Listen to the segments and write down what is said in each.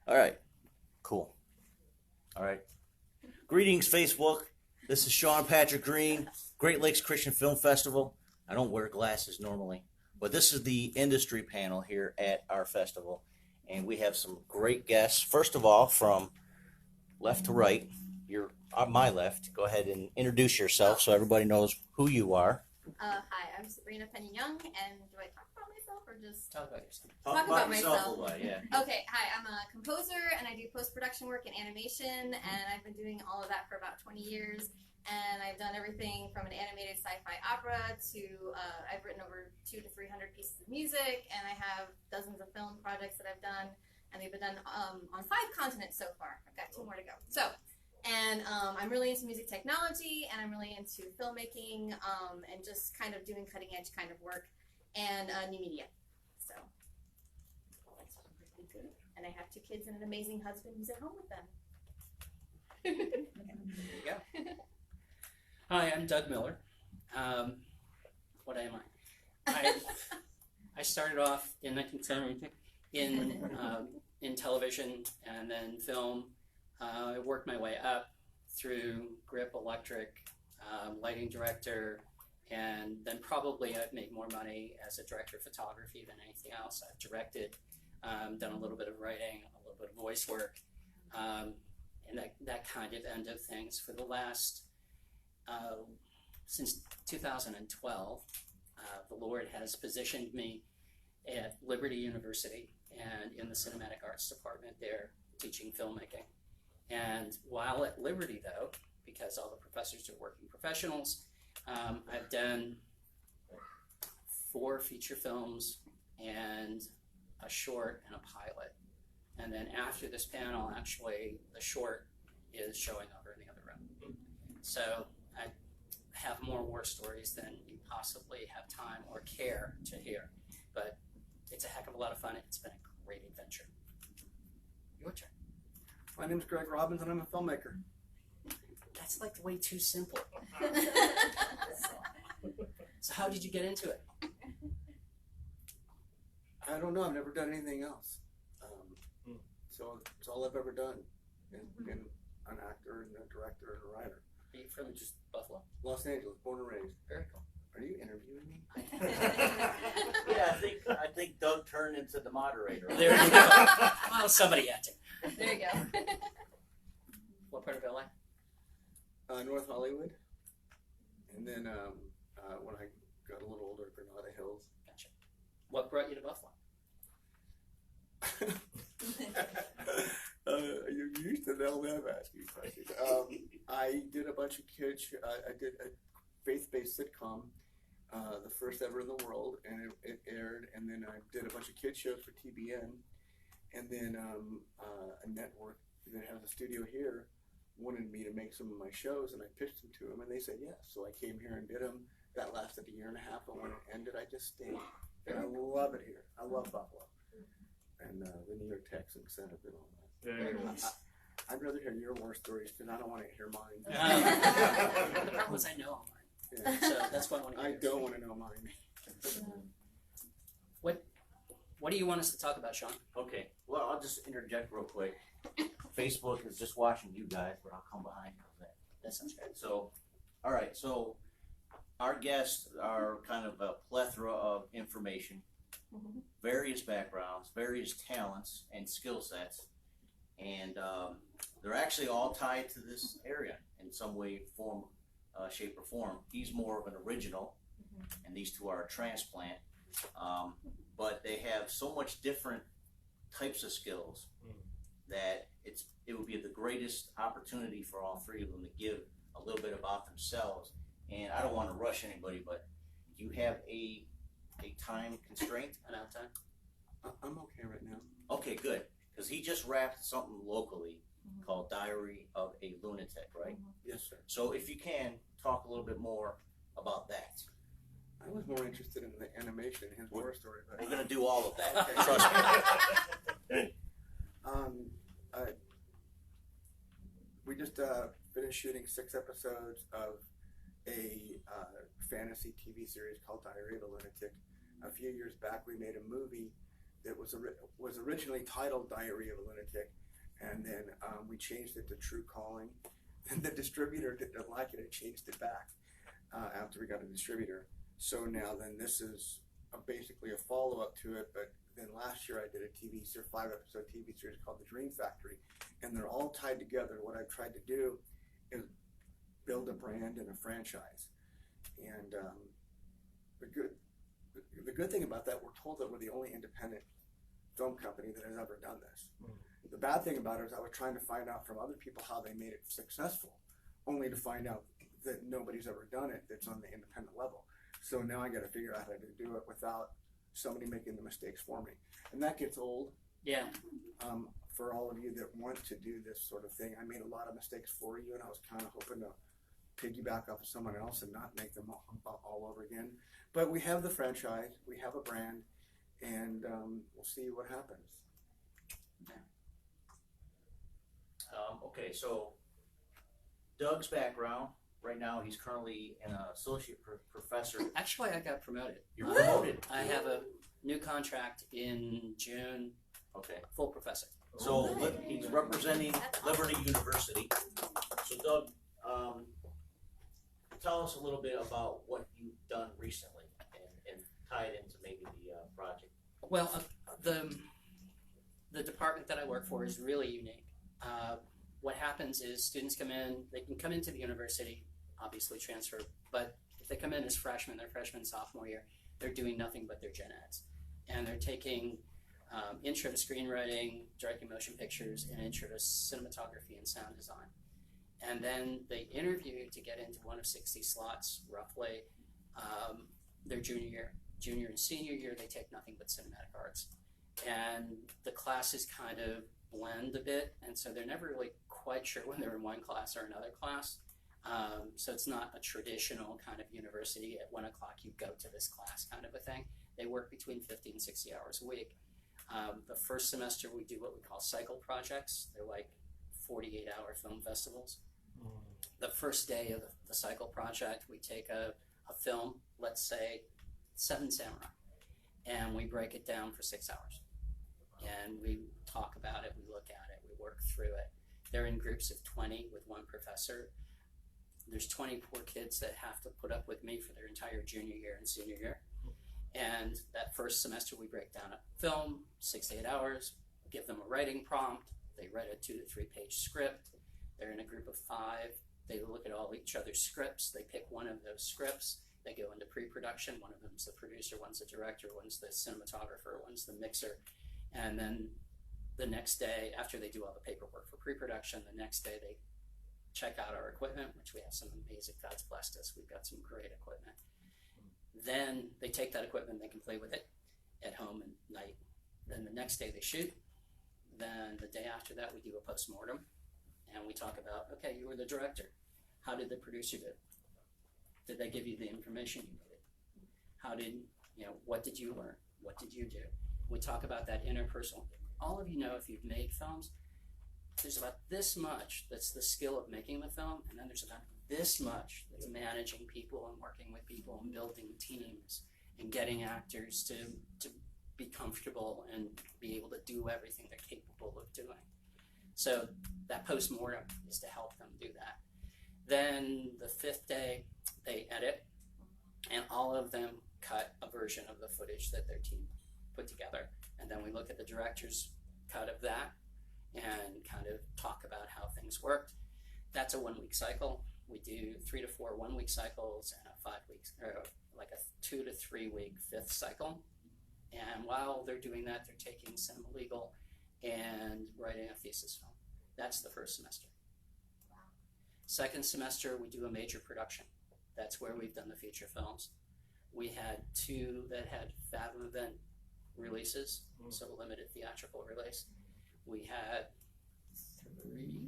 All right. Cool. All right. Greetings, Facebook. This is Sean Patrick Green, Great Lakes Christian Film Festival. I don't wear glasses normally, but this is the industry panel here at our festival, and we have some great guests. First of all, from left to right, you're on my left. Go ahead and introduce yourself so everybody knows who you are. Hi, I'm Sabrina Penny Young, and do I talk about myself or just Talk about yourself. Talk about myself. a lot, yeah. Okay, hi, I'm a composer and I do post-production work in animation, and I've been doing all of that for about 20 years. And I've done everything from an animated sci-fi opera to I've written over 200 to 300 pieces of music, and I have dozens of film projects that I've done, and they've been done on 5 continents so far. I've got 2 more to go. And I'm really into music technology, and I'm really into filmmaking, and just kind of doing cutting edge kind of work, and new media. So that's pretty good. And I have 2 kids and an amazing husband who's at home with them. There you go. Hi, I'm Doug Miller. What am I? I started off in 1970 in television and then film. I worked my way up through grip, electric, lighting director, and then probably I've made more money as a director of photography than anything else. I've directed, done a little bit of writing, a little bit of voice work, and that kind of end of things for the last, since 2012. The Lord has positioned me at Liberty University and in the Cinematic Arts Department there teaching filmmaking. And while at Liberty, though, because all the professors are working professionals, I've done 4 feature films and a short and a pilot. And then after this panel, actually, the short is showing over in the other room. So I have more war stories than you possibly have time or care to hear. But it's a heck of a lot of fun. It's been a great adventure. Your turn. My name's Greg Robbins, and I'm a filmmaker. That's like way too simple. So how did you get into it? I don't know. I've never done anything else. So it's all I've ever done. Been an actor and a director and a writer. Are you from just Buffalo? Los Angeles, born and raised. Very cool. Are you interviewing me? Yeah, I think Doug turned into the moderator. There you go. Well, somebody had to. There you go. What part of LA? North Hollywood. And then when I got a little older, Granada Hills. Gotcha. What brought you to Buffalo? You used to know that I'm asking questions. I did a bunch of kids. I did a faith-based sitcom, the first ever in the world, and it aired. And then I did a bunch of kid shows for TBN, and then a network that has a studio here wanted me to make some of my shows, and I pitched them to them, and they said yes. So I came here and did them. That lasted a year and a half, and when it ended, I just stayed. And I love it here. I love Buffalo. And the New York Texans Senate and all that. I'd rather hear your war stories because I don't want to hear mine. The problem is I know all mine. Yeah. So that's why I want to hear. I don't want to know mine. What do you want us to talk about, Sean? Okay, well, I'll just interject real quick. Facebook is just watching you guys, but I'll come behind you. That sounds good. So, all right, so our guests are kind of a plethora of information, various backgrounds, various talents and skill sets, and they're actually all tied to this area in some way, form, shape, or form. He's more of an original, and these 2 are a transplant. But they have so much different types of skills that it would be the greatest opportunity for all 3 of them to give a little bit about themselves. And I don't want to rush anybody, but do you have a time constraint? An out time? I'm okay right now. Okay, good. Because he just wrapped something locally called Diary of a Lunatic, right? Yes, sir. So if you can, talk a little bit more about that. I was more interested in the animation, his war story. But We're going to do all of that. Okay. Trust me. We just finished shooting 6 episodes of a fantasy TV series called Diary of a Lunatic. A few years back, we made a movie that was originally titled Diary of a Lunatic, and then we changed it to True Calling. And the distributor didn't like it and changed it back after we got a distributor. So now then this is basically a follow-up to it, but then last year I did a 5-episode TV series called The Dream Factory, and they're all tied together. What I've tried to do is build a brand and a franchise. And the good thing about that, we're told that we're the only independent film company that has ever done this. The bad thing about it is I was trying to find out from other people how they made it successful, only to find out that nobody's ever done it that's on the independent level. So now I got to figure out how to do it without somebody making the mistakes for me. And that gets old. Yeah. For all of you that want to do this sort of thing, I made a lot of mistakes for you, and I was kind of hoping to piggyback off of someone else and not make them all over again. But we have the franchise, we have a brand, and we'll see what happens. Okay, so Doug's background, right now he's currently an associate professor. Actually, I got promoted. You're promoted. I have a new contract in June, Okay. full professor. So Good. he's representing That's awesome. Liberty University. So Doug, tell us a little bit about what you've done recently and tie it into maybe the project. Well, the department that I work for is really unique. What happens is students come in, they can come into the university, obviously transfer, but if they come in as freshmen, their freshman, sophomore year, they're doing nothing but their gen eds. And they're taking intro to screenwriting, directing motion pictures, and intro to cinematography and sound design. And then they interview to get into one of 60 slots, roughly, their junior year. Junior and senior year, they take nothing but cinematic arts. And the classes kind of blend a bit, and so they're never really quite sure when they're in one class or another class. So it's not a traditional kind of university, at 1 o'clock you go to this class kind of a thing. They work between 50 and 60 hours a week. The first semester we do what we call cycle projects. They're like 48-hour film festivals. The first day of the cycle project, we take a film, let's say Seven Samurai, and we break it down for 6 hours. And we talk about it, we look at it, we work through it. They're in groups of 20 with one professor. There's 20 poor kids that have to put up with me for their entire junior year and senior year. And that first semester we break down a film, 6 to 8 hours, give them a writing prompt. They write a 2 to 3 page script. They're in a group of 5. They look at all each other's scripts. They pick one of those scripts. They go into pre-production. One of them's the producer, one's the director, one's the cinematographer, one's the mixer. And then the next day, after they do all the paperwork for pre-production, the next day they check out our equipment, which we have some amazing, God's blessed us, we've got some great equipment. Then they take that equipment, they can play with it at home at night. Then the next day they shoot. Then the day after that we do a post-mortem, and we talk about, okay, you were the director. How did the producer do? Did they give you the information you needed? How did, what did you learn? What did you do? We talk about that interpersonal. All of you know, if you've made films, there's about this much that's the skill of making the film, and then there's about this much that's managing people and working with people and building teams and getting actors to be comfortable and be able to do everything they're capable of doing. So that post-mortem is to help them do that. Then the 5th day, they edit, and all of them cut a version of the footage that their team put together. And then we look at the director's cut of that and kind of talk about how things worked. That's a 1-week cycle. We do 3 to 4 1-week cycles and a 5 weeks, or like a 2 to 3 week 5th cycle. And while they're doing that, they're taking cinema legal and writing a thesis film. That's the first semester. Second semester, we do a major production. That's where we've done the feature films. We had 2 that had Fathom event releases, so a limited theatrical release. We had 3.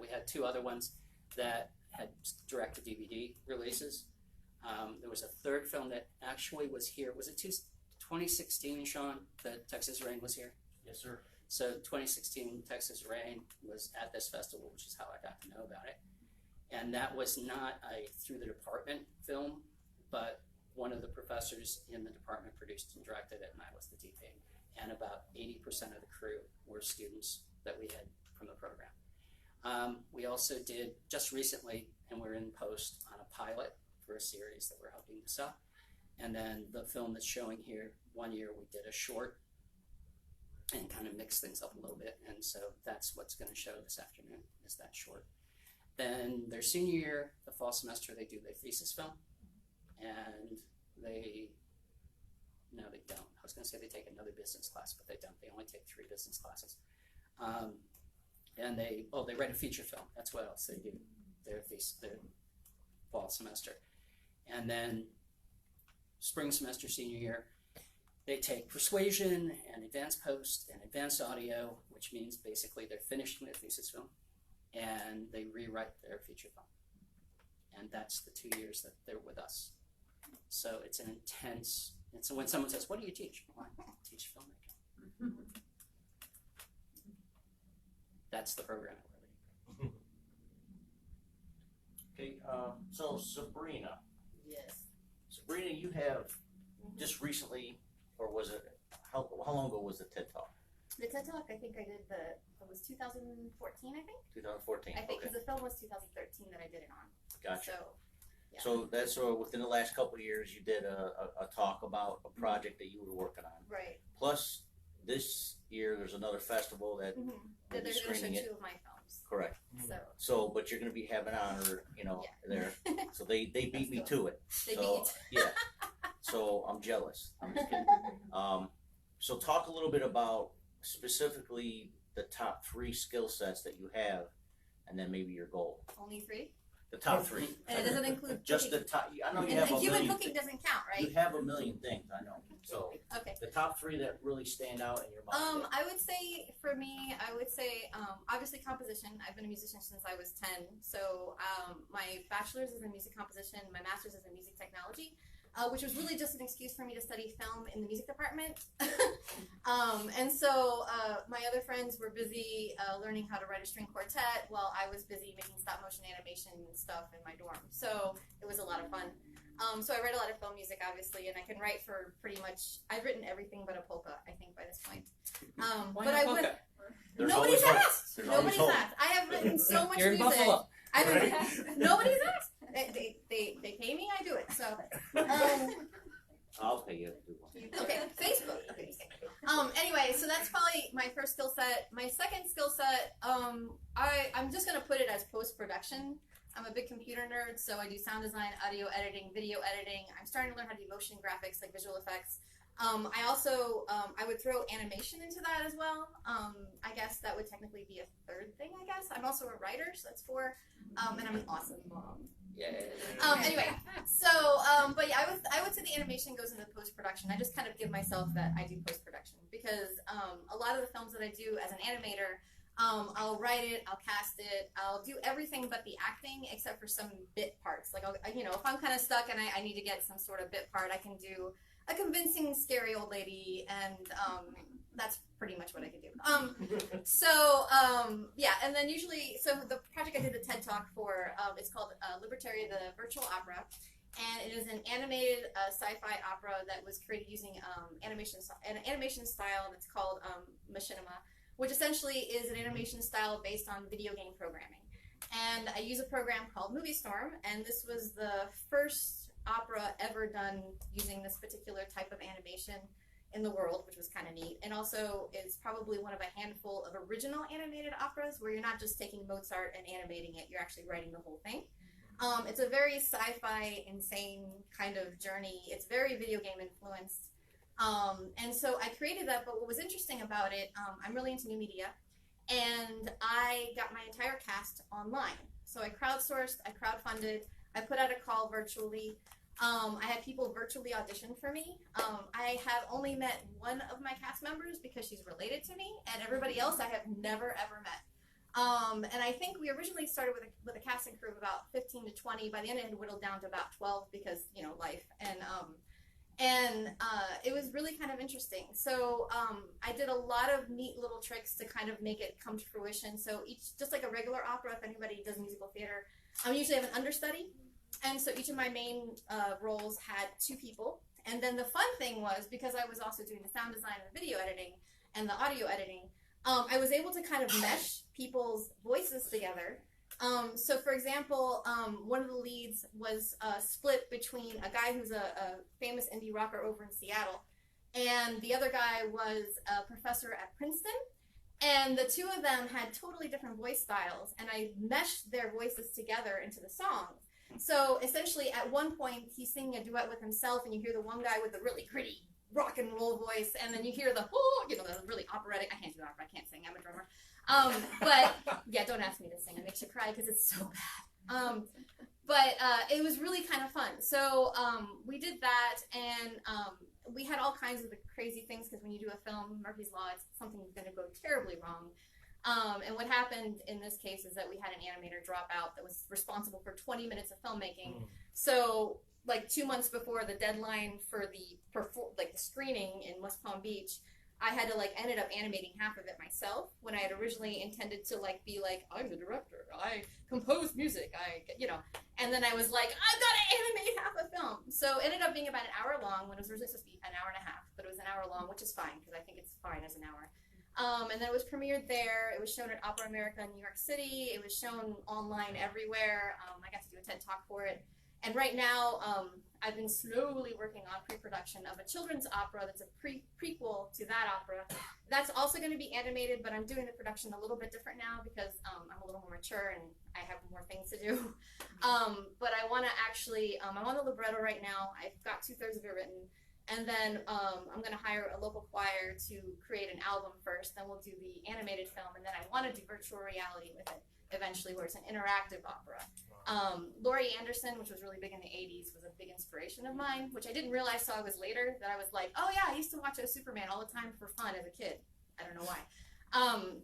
We had 2 other ones that had direct-to-DVD releases. There was a 3rd film that actually was here. Was it 2016, Sean, that Texas Rain was here? Yes, sir. So 2016 Texas Rain was at this festival, which is how I got to know about it. And that was not a through the department film, but one of the professors in the department produced and directed it, and I was the DP. And about 80% of the crew were students that we had from the program. We also did just recently, and we're in post on a pilot for a series that we're hoping to sell. And then the film that's showing here, one year we did a short and kind of mix things up a little bit. And so that's what's going to show this afternoon, is that short. Then their senior year, the fall semester, they do their thesis film. And no, they don't. I was going to say they take another business class, but they don't. They only take 3 business classes. And they write a feature film. That's what else they do, their fall semester. And then spring semester, senior year, they take persuasion and advanced post and advanced audio, which means basically they're finishing their thesis film, and they rewrite their feature film. And that's the 2 years that they're with us. So it's an intense, and so when someone says, what do you teach? Well, I teach filmmaking. That's the program that we're leading. Okay, so Sabrina, Yes. you have just recently, or was it, how long ago was the TED Talk? The TED Talk, I think I did it was 2014, I think? 2014, I think, okay, because the film was 2013 that I did it on. gotcha. So, yeah. So that's, within the last couple of years, you did a talk about a project that you were working on. Right. Plus, this year, there's another festival that Mm-hmm. will They're be going to show screening it. 2 of my films. Correct. So, So, but you're going to be having honor, there. So they beat That's me cool. to it. they So, beat. yeah. So I'm jealous. I'm just kidding. So talk a little bit about specifically the top 3 skill sets that you have, and then maybe your goal. Only 3? The top 3. And it doesn't include Just the cooking. top. I know you And have a human million. cooking doesn't count, You right? have a million things. I know. So Okay. the top 3 that really stand out in your mind. I would say, for me, obviously composition. I've been a musician since I was 10. So my bachelor's is in music composition, my master's is in music technology, which was really just an excuse for me to study film in the music department. And so my other friends were busy learning how to write a string quartet while I was busy making stop motion animation stuff in my dorm. So it was a lot of fun. So I write a lot of film music, obviously, and I can write for pretty much, I've written everything but a polka, I think, by this point. Why But not I polka? would, There's nobody's always hope. asked. There's always Nobody's hope. asked. I have written so much You're in music. Buffalo. Nobody's asked. They pay me, I do it. So, I'll pay you to do one. okay, Facebook. Anyway, so that's probably my first skill set. My second skill set, I'm just gonna put it as post-production. I'm a big computer nerd, so I do sound design, audio editing, video editing. I'm starting to learn how to do motion graphics, like visual effects. I also, I would throw animation into that as well. I guess that would technically be a third thing, I guess. I'm also a writer, so that's 4. And I'm an awesome mom. Anyway, so, but yeah, I would say the animation goes into post-production. I just kind of give myself that I do post-production because a lot of the films that I do as an animator, I'll write it, I'll cast it, I'll do everything but the acting except for some bit parts. Like, if I'm kind of stuck and I need to get some sort of bit part, I can do a convincing, scary old lady, and that's pretty much what I can do. Yeah, and then usually, so the project I did the TED Talk for, it's called Libertaria, the Virtual Opera, and it is an animated sci-fi opera that was created using an animation style that's called machinima, which essentially is an animation style based on video game programming. And I use a program called MovieStorm, and this was the first opera ever done using this particular type of animation in the world, which was kind of neat. And also it's probably one of a handful of original animated operas where you're not just taking Mozart and animating it, you're actually writing the whole thing. It's a very sci-fi, insane kind of journey. It's very video game influenced. And so I created that, but what was interesting about it, I'm really into new media, and I got my entire cast online. So I crowdsourced, I crowdfunded, I put out a call virtually. I had people virtually audition for me. I have only met one of my cast members because she's related to me, and everybody else I have never ever met. And I think we originally started with a casting crew of about 15 to 20. By the end, it had whittled down to about 12 because life. And it was really kind of interesting. So I did a lot of neat little tricks to kind of make it come to fruition. So just like a regular opera, if anybody does musical theater, I usually have an understudy. And so each of my main roles had 2 people. And then the fun thing was, because I was also doing the sound design and the video editing and the audio editing, I was able to kind of mesh people's voices together. So for example, one of the leads was split between a guy who's a famous indie rocker over in Seattle, and the other guy was a professor at Princeton. And the 2 of them had totally different voice styles, and I meshed their voices together into the song. So essentially, at one point, he's singing a duet with himself, and you hear the one guy with the really gritty rock and roll voice, and then you hear the the really operatic. I can't do opera. I can't sing. I'm a drummer. But yeah, don't ask me to sing. It makes you cry because it's so bad. But it was really kind of fun. So we did that, and we had all kinds of the crazy things, because when you do a film, Murphy's Law, it's something's going to go terribly wrong. And what happened in this case is that we had an animator drop out that was responsible for 20 minutes of filmmaking. So like 2 months before the deadline for the screening in West Palm Beach, I had to ended up animating half of it myself, when I had originally intended to be I'm the director, I compose music, and then I was like, I've got to animate half a film. So it ended up being about an hour long, when it was originally supposed to be an hour and a half, but it was an hour long, which is fine, because I think it's fine as an hour. And then it was premiered there. It was shown at Opera America in New York City. It was shown online everywhere. I got to do a TED Talk for it. And right now, I've been slowly working on pre-production of a children's opera that's a prequel to that opera. That's also going to be animated, but I'm doing the production a little bit different now, because I'm a little more mature and I have more things to do. But I want to actually, I'm on the libretto right now. I've got 2/3 of it written. And then I'm going to hire a local choir to create an album first. Then we'll do the animated film. And then I want to do virtual reality with it eventually, where it's an interactive opera. Laurie Anderson, which was really big in the 80s, was a big inspiration of mine, which I didn't realize till I was later, that I was like, oh yeah, I used to watch Superman all the time for fun as a kid. I don't know why.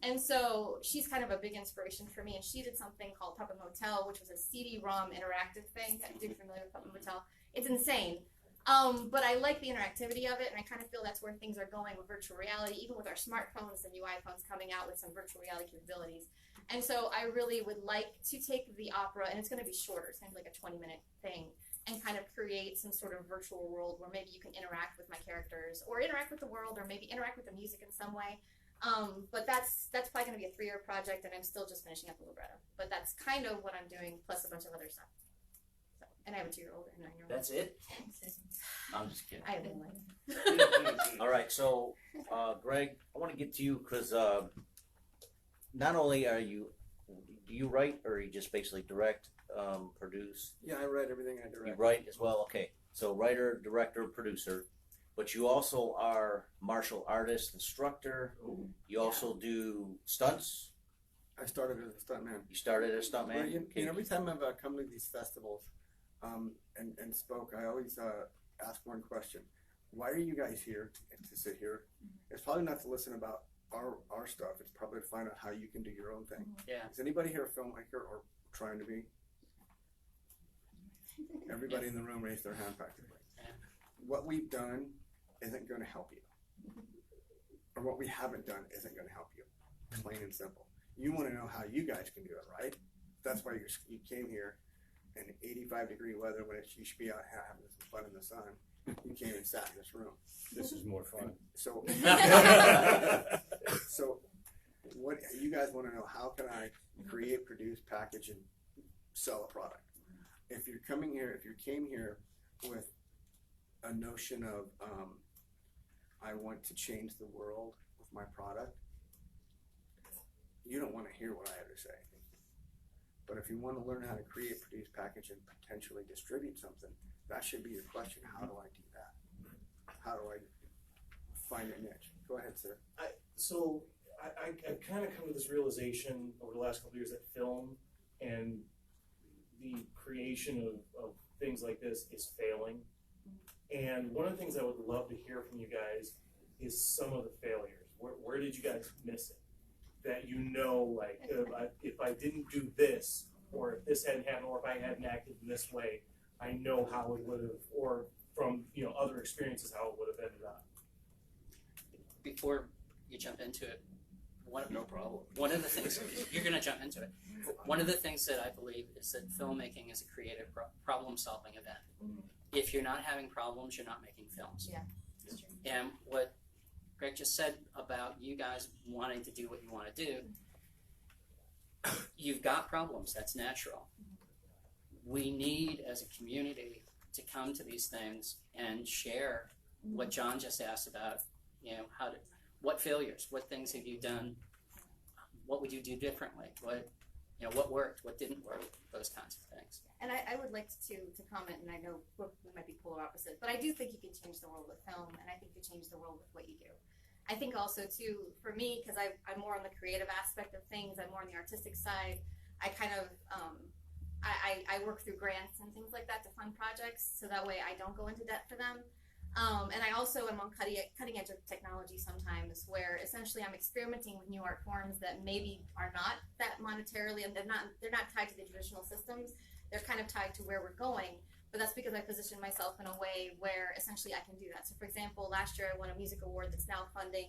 And so she's kind of a big inspiration for me. And she did something called Puppet Motel, which was a CD-ROM interactive thing. If you're familiar with Puppet Motel, it's insane. But I like the interactivity of it, and I kind of feel that's where things are going with virtual reality, even with our smartphones, the new iPhones coming out with some virtual reality capabilities. And so I really would like to take the opera, and it's going to be shorter, it's going to be like a 20-minute thing, and kind of create some sort of virtual world where maybe you can interact with my characters, or interact with the world, or maybe interact with the music in some way. But that's probably going to be a 3-year project, and I'm still just finishing up the libretto. But that's kind of what I'm doing, plus a bunch of other stuff. And I have a 2-year-old and a 9-year-old. That's it? I'm just kidding. I have no idea. All right, so Greg, I want to get to you, because not only do you write, or you just basically direct, produce? Yeah, I write everything I direct. You write as well? Okay. So writer, director, producer, but you also are martial artist, instructor. Ooh. You also do stunts. I started as a stuntman. You started as a stuntman? Well, every time I've come to these festivals and spoke, I always ask one question. Why are you guys here to sit here? It's probably not to listen about our stuff. It's probably to find out how you can do your own thing. Yeah. Is anybody here a filmmaker or trying to be? Everybody in the room raised their hand practically. Yeah. What we've done isn't going to help you. Or what we haven't done isn't going to help you. Plain and simple. You want to know how you guys can do it, right? That's why you came here in 85-degree weather when you should be out having some fun in the sun. You came and sat in this room. This is more fun. So, so what you guys want to know, how can I create, produce, package, and sell a product? If you came here with a notion of, I want to change the world with my product, you don't want to hear what I have to say. But if you want to learn how to create, produce, package, and potentially distribute something, that should be your question. How do I do that? How do I find a niche? Go ahead, sir. I kind of come to this realization over the last couple of years that film and the creation of things like this is failing. And one of the things I would love to hear from you guys is some of the failures. Where did you guys miss it? That like, if I didn't do this, or if this hadn't happened, or if I hadn't acted in this way, I know how it would have, or from other experiences, how it would have ended up. Before you jump into it, No problem. One of the things, you're going to jump into it. One of the things that I believe is that filmmaking is a creative problem-solving event. Mhm. If you're not having problems, you're not making films. Yeah, that's true. And what Greg just said about you guys wanting to do what you want to do, you've got problems. That's natural. We need, as a community, to come to these things and share what John just asked about. What failures, what things have you done? What would you do differently? What worked, what didn't work? Those kinds of things. And I would like to comment, and I know we might be polar opposite, but I do think you can change the world with film, and I think you change the world with what you do. I think also too, for me, because I'm more on the creative aspect of things, I'm more on the artistic side. I kind of I work through grants and things like that to fund projects, so that way I don't go into debt for them. And I also am on cutting edge of technology sometimes, where essentially I'm experimenting with new art forms that maybe are not that monetarily, and they're not tied to the traditional systems. They're kind of tied to where we're going. But that's because I position myself in a way where essentially I can do that. So for example, last year I won a music award that's now funding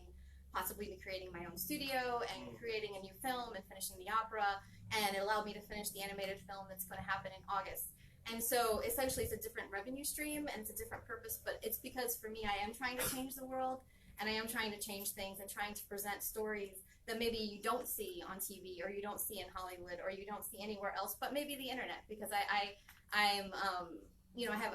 possibly me creating my own studio and creating a new film and finishing the opera, and it allowed me to finish the animated film that's going to happen in August. And so essentially it's a different revenue stream and it's a different purpose, but it's because for me I am trying to change the world, and I am trying to change things and trying to present stories that maybe you don't see on TV or you don't see in Hollywood or you don't see anywhere else, but maybe the internet, because I'm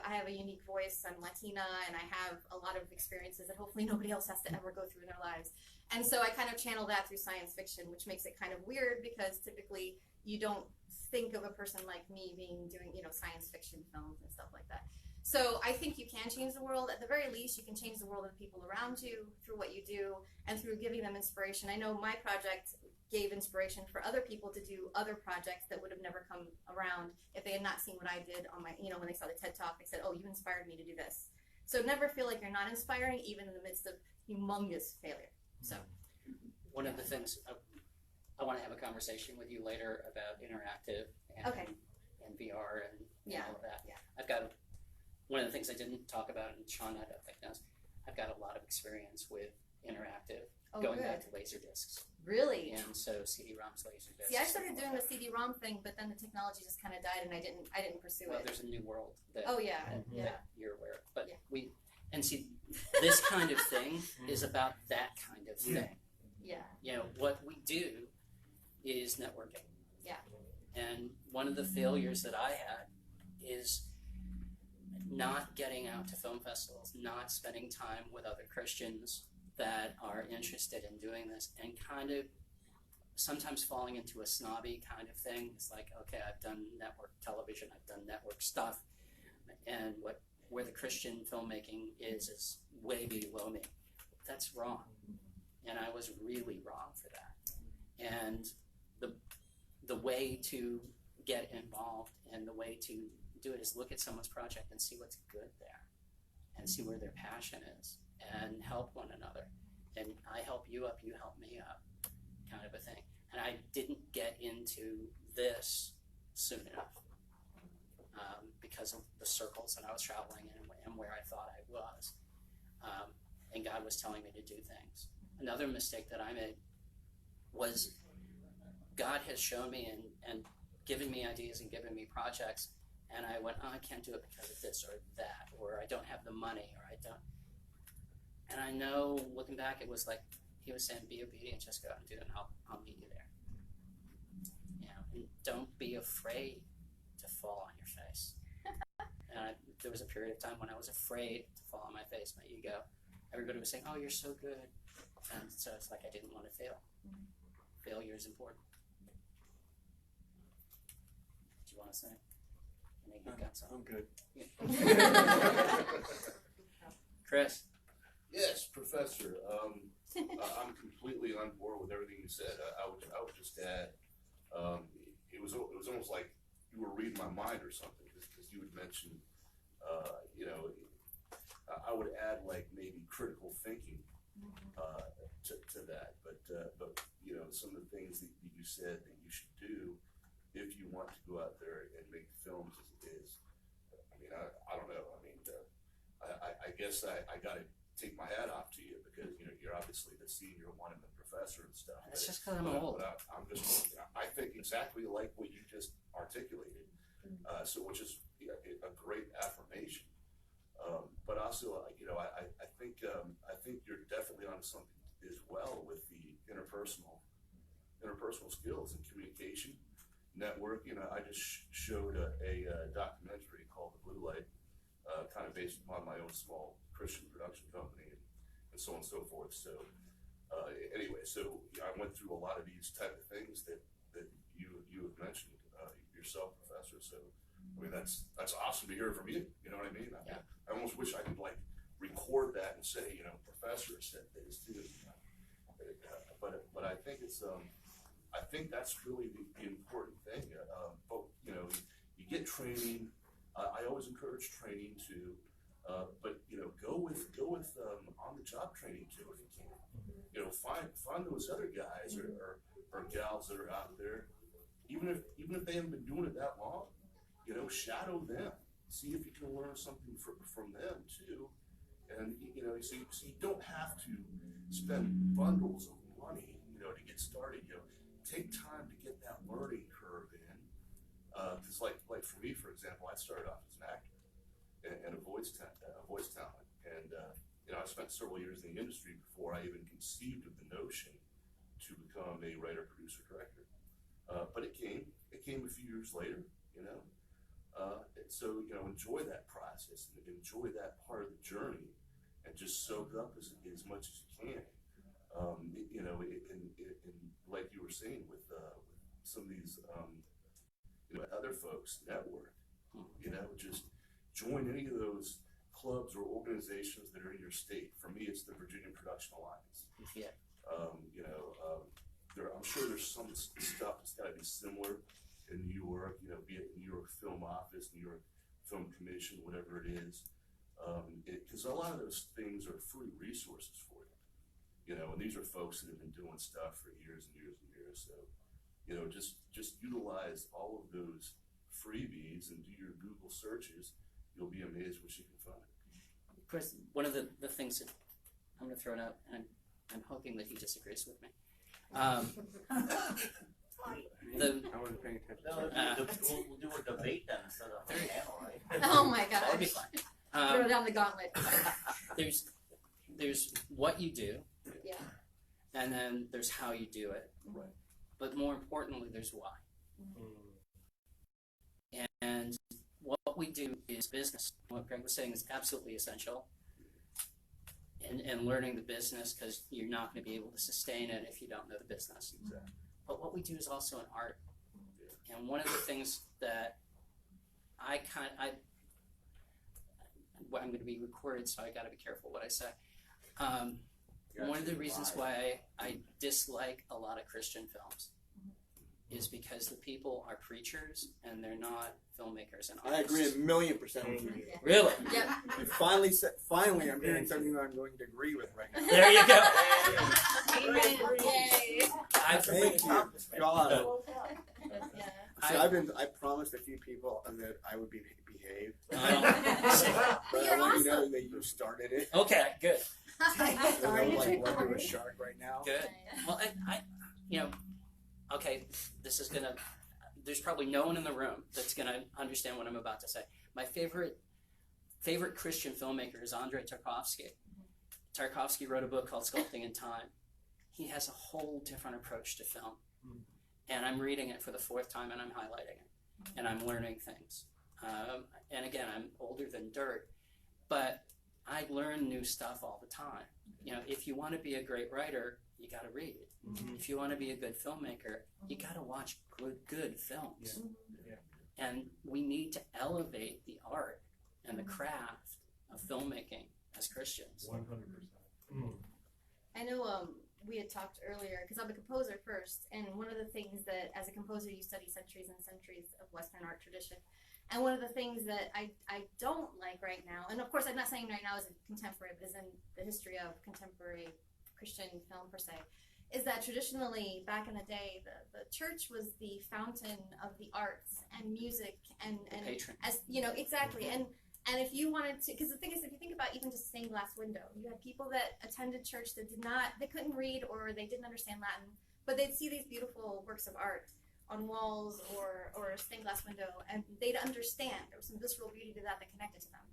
I have a unique voice. I'm Latina, and I have a lot of experiences that hopefully nobody else has to ever go through in their lives. And so I kind of channel that through science fiction, which makes it kind of weird because typically you don't think of a person like me doing science fiction films and stuff like that. So I think you can change the world. At the very least, you can change the world of the people around you through what you do and through giving them inspiration. I know my project gave inspiration for other people to do other projects that would have never come around if they had not seen what I did on my, when they saw the TED Talk, they said, oh, you inspired me to do this. So never feel like you're not inspiring, even in the midst of humongous failure. So one of the things I want to have a conversation with you later about interactive and, Okay. and VR and Yeah, all of that. yeah. I've got one of the things I didn't talk about, and Sean I don't think knows, I've got a lot of experience with interactive, going good. back to laser discs. Really? And so CD-ROMs, laser discs. See, I started doing the CD-ROM thing, but then the technology just kind of died, and I didn't pursue Well, it. there's a new world that, Oh yeah, that, yeah. that you're aware of. But Yeah. see, this kind of thing is about that kind of thing. Yeah. What we do is networking. Yeah. And one of the failures that I had is not getting out to film festivals, not spending time with other Christians that are interested in doing this, and kind of sometimes falling into a snobby kind of thing. It's like, okay, I've done network television, I've done network stuff, and where the Christian filmmaking is way below me. That's wrong. And I was really wrong for that. And the way to get involved and the way to do it is look at someone's project and see what's good there and see where their passion is and help one another. And I help you up, you help me up, kind of a thing. And I didn't get into this soon enough because of the circles that I was traveling in and where I thought I was. And God was telling me to do things. Another mistake that I made was God has shown me and given me ideas and given me projects, and I went, oh, I can't do it because of this or that, or I don't have the money, or I don't. And I know, looking back, it was like he was saying, be obedient, just go out and do it, and I'll meet you there. And don't be afraid to fall on your face. And there was a period of time when I was afraid to fall on my face, my ego. Everybody was saying, oh, you're so good. And so it's like I didn't want to fail. Failure is important. Do you want to say? I think you've got something. I'm good. Chris? Yes, Professor. I'm completely on board with everything you said. I would just add, it was almost like you were reading my mind or something, because you had mentioned, I would add like maybe critical thinking to that. But some of the things that you said that you should do if you want to go out there and make films is I don't know. I guess I got to take my hat off to you, because you're obviously the senior one in the profession. professor and stuff. It's but- just because I'm but- old. but I'm just, I think exactly like what you just articulated, so which is a great affirmation. But also, I think you're definitely onto something as well with the interpersonal skills and communication, networking. I just showed a documentary called The Blue Light, kind of based upon my own small Christian production company and so on and so forth. So anyway, so I went through a lot of these type of things that you have mentioned yourself, Professor. So I mean that's awesome to hear from you. You know what I mean? I almost wish I could like record that and say, Professor said this too. But I think it's I think that's really the important thing. But you get training. I always encourage training too. But go with on the job training too if you can. Find those other guys or gals that are out there, even if they haven't been doing it that long. Shadow them. See if you can learn something from them too. And so you don't have to spend bundles of money, to get started. Take time to get that learning curve in. Because like for me, for example, I started off as an actor and a voice talent, and I spent several years in the industry before I even conceived of the notion to become a writer, producer, director. But it came a few years later, so enjoy that process and enjoy that part of the journey, and just soak up as much as you can. And like you were saying with some of these other folks network, just join any of those clubs or organizations that are in your state. For me, it's the Virginia Production Alliance. Yeah. I'm sure there's some stuff that's got to be similar in New York, be it New York Film Office, New York Film Commission, whatever it is. Because a lot of those things are free resources for you. And these are folks that have been doing stuff for years and years and years. So, just utilize all of those freebies and do your Google searches. You'll be amazed what you can find. Chris, one of the things that I'm going to throw it out, and I'm hoping that he disagrees with me. I wasn't paying attention. No, we'll do a debate then instead of a panel, right? Oh my That would be gosh. fun. Throw down the gauntlet. There's what you do, Yeah. and then there's how you do it. Right. But more importantly, there's why. And what we do is business. What Greg was saying is absolutely essential. And learning the business, because you're not going to be able to sustain it if you don't know the business. Exactly. But what we do is also an art. And one of the things that I'm going to be recorded, so I got to be careful what I say. One of the reasons why I dislike a lot of Christian films is because the people are preachers and they're not filmmakers and I artists. agree 1,000,000% with you. Really? Yep. You finally, I'm hearing something that I'm going to agree with right now. There you go. Amen. Yay. Thank you, God. Yeah. See, I promised a few people that I would behave, but You're I want you to know awesome. that you started it. Okay, good. And I'm like a shark right now. Good. Well, okay, this is gonna. There's probably no one in the room that's gonna understand what I'm about to say. My favorite Christian filmmaker is Andrei Tarkovsky. Tarkovsky wrote a book called Sculpting in Time. He has a whole different approach to film, and I'm reading it for the 4th time, and I'm highlighting it, and I'm learning things. And again, I'm older than dirt, but I learn new stuff all the time. If you want to be a great writer, you got to read. If you want to be a good filmmaker, you got to watch good films. Yeah. And we need to elevate the art and the craft of filmmaking as Christians. 100%. I know we had talked earlier, because I'm a composer first, and one of the things that, as a composer, you study centuries and centuries of Western art tradition. And one of the things that I don't like right now, and of course I'm not saying right now as a contemporary, but as in the history of contemporary Christian film per se, is that traditionally back in the day the church was the fountain of the arts and music and Patron. as exactly, and And if you wanted to, because the thing is, if you think about even just stained glass window, you had people that attended church that they couldn't read or they didn't understand Latin, but they'd see these beautiful works of art on walls or a stained glass window, and they'd understand. There was some visceral beauty to that connected to them.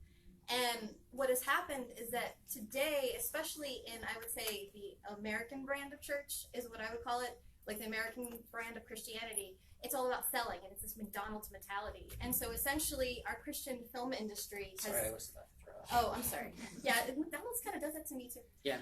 And what has happened is that today, especially in, I would say, the American brand of church is what I would call it, like the American brand of Christianity, it's all about selling, and it's this McDonald's mentality. And so essentially, our Christian film industry has... Sorry, I was about to throw up. Oh, I'm sorry. Yeah, McDonald's kind of does that to me too. Yeah.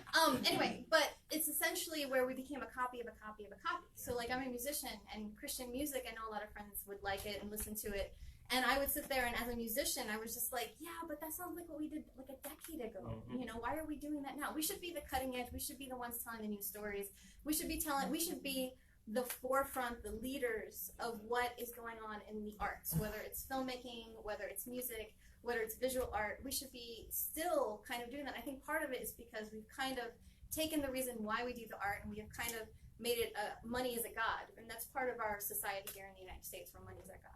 Anyway, but it's essentially where we became a copy of a copy of a copy. So like I'm a musician, and Christian music, I know a lot of friends would like it and listen to it. And I would sit there, and as a musician, I was just like, yeah, but that sounds like what we did like a decade ago. Mhm. You know, why are we doing that now? We should be the cutting edge. We should be the ones telling the new stories. We should be the forefront, the leaders of what is going on in the arts, whether it's filmmaking, whether it's music, whether it's visual art. We should be still kind of doing that. I think part of it is because we've kind of taken the reason why we do the art, and we have kind of made it money is a god, and that's part of our society here in the United States, where money is our god.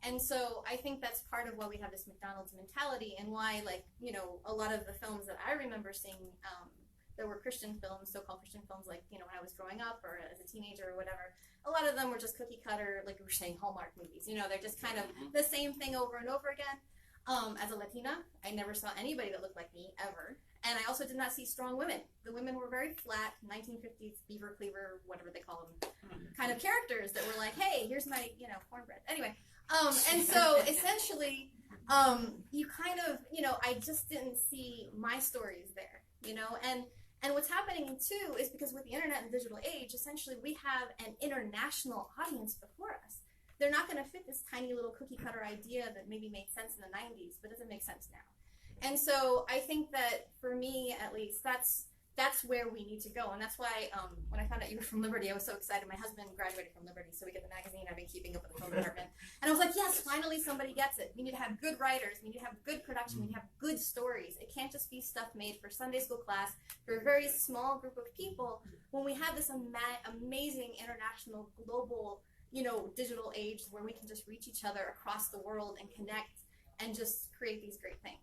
And so I think that's part of why we have this McDonald's mentality, and why, like, you know, a lot of the films that I remember seeing, there were Christian films, so-called Christian films, like, you know, when I was growing up or as a teenager or whatever, a lot of them were just cookie cutter, like we were saying, Hallmark movies. You know, they're just kind of the same thing over and over again. As a Latina, I never saw anybody that looked like me, ever. And I also did not see strong women. The women were very flat, 1950s beaver cleaver, whatever they call them, kind of characters that were like, hey, here's my, you know, cornbread. Anyway, and so essentially, you kind of, you know, I just didn't see my stories there, you know, and what's happening too is because with the internet and digital age, essentially we have an international audience before us. They're not going to fit this tiny little cookie cutter idea that maybe made sense in the 90s, but doesn't make sense now. And so I think that for me, at least, that's where we need to go. And that's why when I found out you were from Liberty, I was so excited. My husband graduated from Liberty, so we get the magazine. I've been keeping up with the film department. And I was like, yes, finally somebody gets it. We need to have good writers. We need to have good production. We need to have good stories. It can't just be stuff made for Sunday school class for a very small group of people when we have this amazing international, global, you know, digital age where we can just reach each other across the world and connect and just create these great things.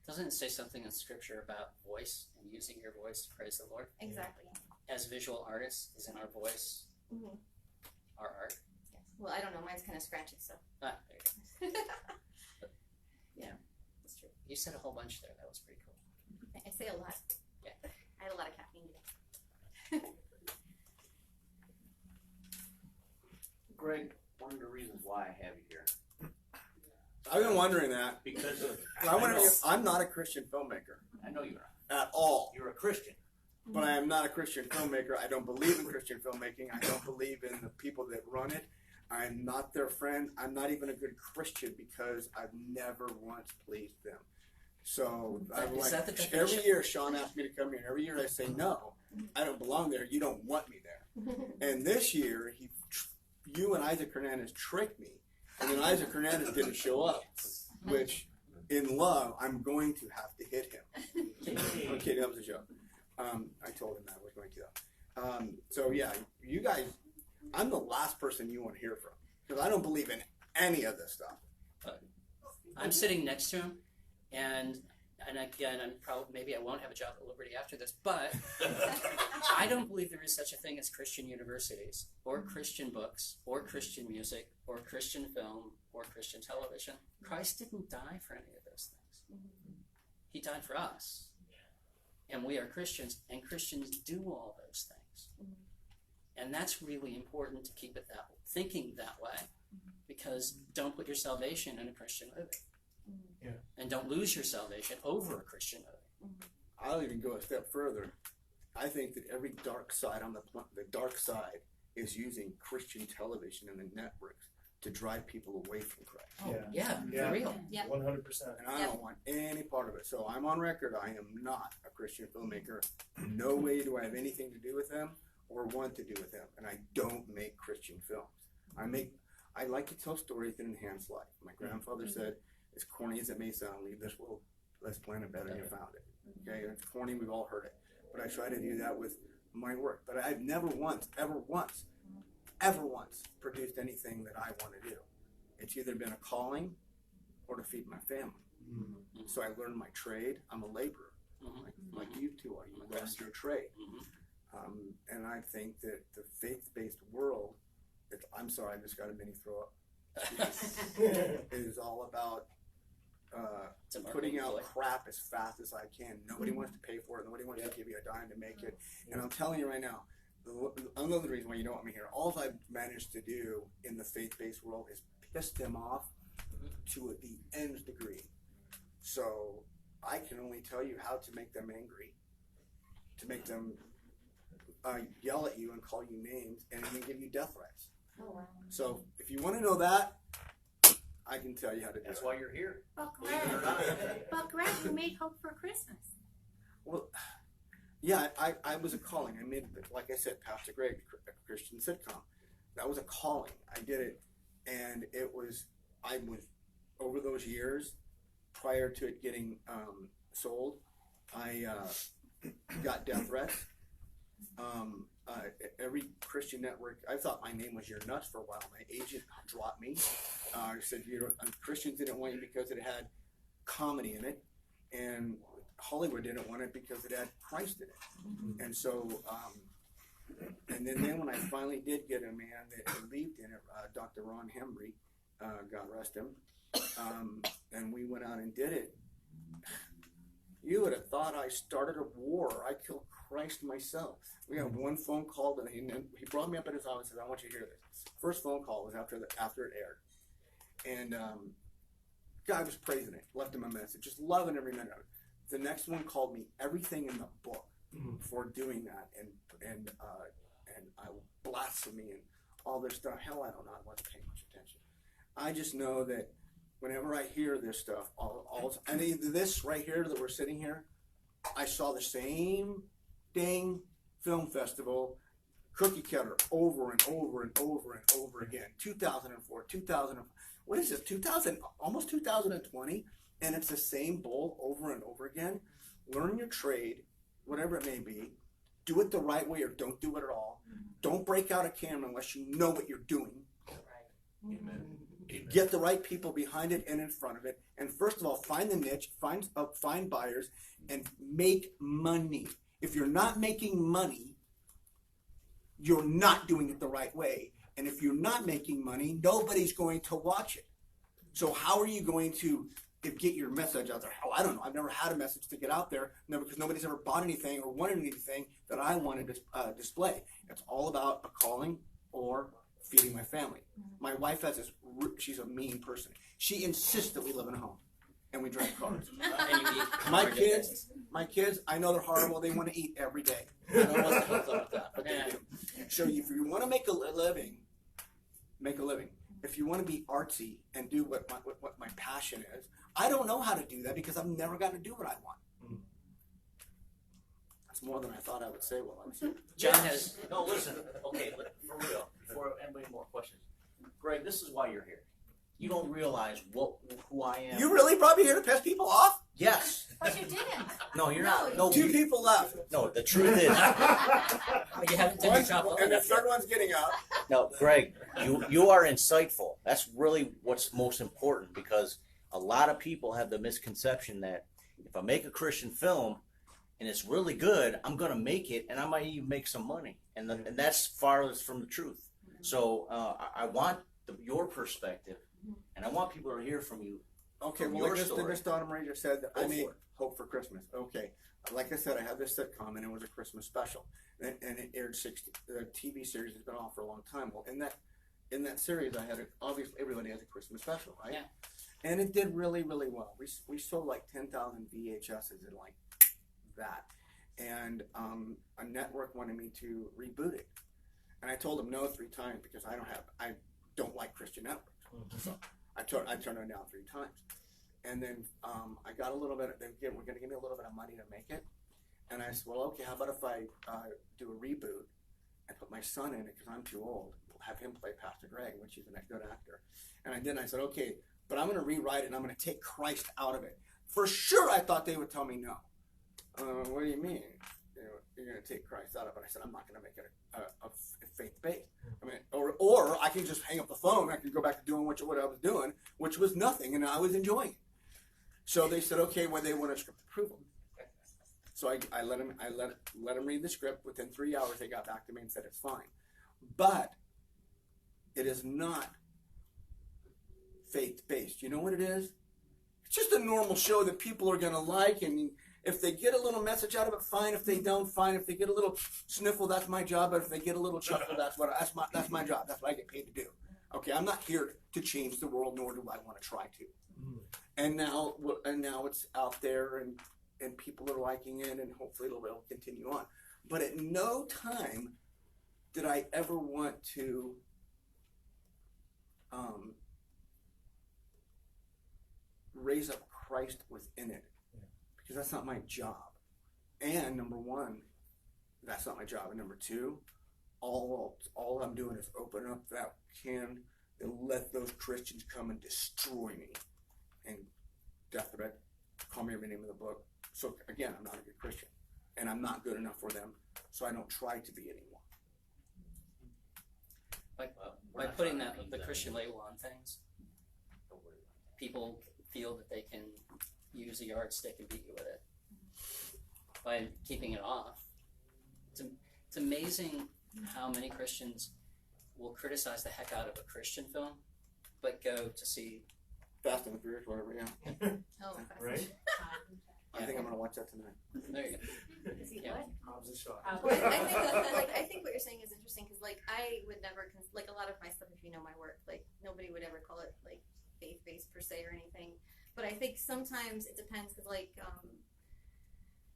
Doesn't it say something in Scripture about voice and using your voice to praise the Lord? Exactly. As visual artists, isn't our voice Mm-hmm. our art? Yes. Well, I don't know. Mine's kind of scratchy, so. Ah, there you go. Yeah, that's true. You said a whole bunch there. That was pretty cool. I say a lot. Yeah. I had a lot of caffeine today. Greg, one of the reasons why I have you here, I've been wondering that. because of, I'm not a Christian filmmaker I know you're not. at all. You're a Christian. But I am not a Christian filmmaker. I don't believe in Christian filmmaking. I don't believe in the people that run it. I'm not their friend. I'm not even a good Christian because I've never once pleased them. So I'm Is like, that the definition? every year Sean asks me to come here, and every year I say no. I don't belong there. You don't want me there. And this year, you and Isaac Hernandez tricked me, and then Isaac Hernandez didn't show up, which, in love, I'm going to have to hit him. I'm kidding. That was a joke. I told him that I was going to. So yeah, you guys, I'm the last person you want to hear from because I don't believe in any of this stuff. I'm sitting next to him, and again, maybe I won't have a job at Liberty after this, but I don't believe there is such a thing as Christian universities, or Christian books, or Christian music, or Christian film, or Christian television. Christ didn't die for any of those things. He died for us. And we are Christians, and Christians do all those things. And that's really important to keep it thinking that way, because don't put your salvation in a Christian movie. Yeah. And don't lose your salvation over a Christian movie. I'll even go a step further. I think that every dark side on the dark side is using Christian television and the networks to drive people away from Christ. Yeah, Yeah. for real. Yeah. 100%. And I don't want any part of it. So I'm on record. I am not a Christian filmmaker. No way do I have anything to do with them or want to do with them. And I don't make Christian films. I like to tell stories that enhance life. My grandfather said, as corny as it may sound, leave this world less planet better than you found it. Okay, it's corny, we've all heard it. But I try to do that with my work. But I've never once produced anything that I want to do. It's either been a calling or to feed my family. Mhm. So I learned my trade. I'm a laborer, Mhm. like you two are. You learned your trade. Mhm. And I think that the faith-based world, I'm sorry, I just got a mini throw up. It is all about It's a putting marketing out ploy. crap as fast as I can. Nobody wants to pay for it. Nobody wants to give you a dime to make it. And I'm telling you right now, another reason why you don't want me here, all I've managed to do in the faith-based world is piss them off to the nth degree. So I can only tell you how to make them angry, to make them yell at you and call you names and even give you death threats. Oh, wow. So if you want to know that, I can tell you how to do That's it. why you're here. But Believe it or Greg, not. but Greg, you made Hope for Christmas. Well, yeah, I was a calling. I made, like I said, Pastor Greg, a Christian sitcom. That was a calling. I did it, and I was, over those years, prior to it getting sold, I got death threats. Every Christian network, I thought my name was You're Nuts for a while. My agent dropped me. Said Christians didn't want you because it had comedy in it, and Hollywood didn't want it because it had Christ in it. And so, and then when I finally did get a man that believed in it, Dr. Ron Hembry, God rest him, and we went out and did it. You would have thought I started a war. I killed Christ myself. We had one phone call, and he brought me up in his office and said, I want you to hear this. First phone call was after it aired. And guy was praising it, left him a message, just loving every minute of it. The next one called me everything in the book for doing that, and blasphemy and all this stuff. Hell, I don't know. I wasn't paying much attention. I just know that whenever I hear this stuff, and this right here that we're sitting here, I saw the same dang film festival cookie cutter over and over and over and over again. 2004, 2000, what is this? 2000, almost 2020, and it's the same bull over and over again. Learn your trade, whatever it may be. Do it the right way or don't do it at all. Don't break out a camera unless you know what you're doing. Amen. Get the right people behind it and in front of it. And first of all, find the niche, find buyers, and make money. If you're not making money, you're not doing it the right way. And if you're not making money, nobody's going to watch it. So how are you going to get your message out there? Hell, I don't know. I've never had a message to get out there, because nobody's ever bought anything or wanted anything that I wanted to display. It's all about a calling or feeding my family. My wife has this, she's a mean person. She insists that we live in a home and we drive cars. And you eat My kids, I know they're horrible. They want to eat every day. I don't know what the hell's up with that, but But they yeah. do. So if you want to make a living, make a living. If you want to be artsy and do what my passion is, I don't know how to do that because I've never gotten to do what I want. That's more than I thought I would say while I was here. John has, No, listen. Okay, for real. Before anybody more questions, Greg, this is why you're here. You don't realize who I am. You really brought me here to piss people off? Yes. But you didn't. No, you're No, not. No, Two people left. no. The truth is, you haven't done your job well And the enough third yet. one's getting up. no, Greg. You are insightful. That's really what's most important, because a lot of people have the misconception that if I make a Christian film and it's really good, I'm gonna make it and I might even make some money, and that's farthest from the truth. So I want your perspective, and I want people to hear from you. Okay, From well, your like story. Mr. Donna Marie just said that I Go made for it. Hope for Christmas. Okay, like I said, I had this sitcom and it was a Christmas special, and it aired 60. The TV series has been on for a long time. Well, in that series, I had obviously everybody has a Christmas special, right? Yeah. And it did really, really well. We sold like 10,000 VHSs and like that, and a network wanted me to reboot it, and I told them no 3 times because I don't like Christian networks. So I turned it down 3 times. And then I got a little bit, they were going to give me a little bit of money to make it. And I said, well, okay, how about if I do a reboot and put my son in it because I'm too old, have him play Pastor Greg, which he's a good actor. And I did, and I said, okay, but I'm going to rewrite it and I'm going to take Christ out of it. For sure, I thought they would tell me no. What do you mean? You're going to take Christ out of it? I said, I'm not going to make it a faith-based. I mean, or I can just hang up the phone. I can go back to doing what I was doing, which was nothing, and I was enjoying it. So they said, okay, well, they want a script approval. So I let them read the script. Within 3 hours, they got back to me and said it's fine. But it is not faith-based. You know what it is? It's just a normal show that people are going to like, and if they get a little message out of it, fine. If they don't, fine. If they get a little sniffle, that's my job. But if they get a little chuckle, that's my job. That's what I get paid to do. Okay, I'm not here to change the world, nor do I want to try to. And now it's out there, and people are liking it, and hopefully it'll continue on. But at no time did I ever want to raise up Christ within it, because that's not my job. And number one, that's not my job. And number two, all I'm doing is open up that can and let those Christians come and destroy me. And death threat, call me every name of the book. So again, I'm not a good Christian, and I'm not good enough for them, so I don't try to be anymore. By putting the Christian label on things, people feel that they can use a yardstick and beat you with it. By keeping it off, it's amazing how many Christians will criticize the heck out of a Christian film, but go to see Fast and the Furious, whatever, yeah. Oh, Right? I think I'm going to watch that tonight. There you go. Is he Yeah. what? Hobbs and Shaw. Well, I think what you're saying is interesting because, like, I would never, like, a lot of my stuff, if you know my work, like, nobody would ever call it, like, faith-based per se or anything. But I think sometimes it depends because, like,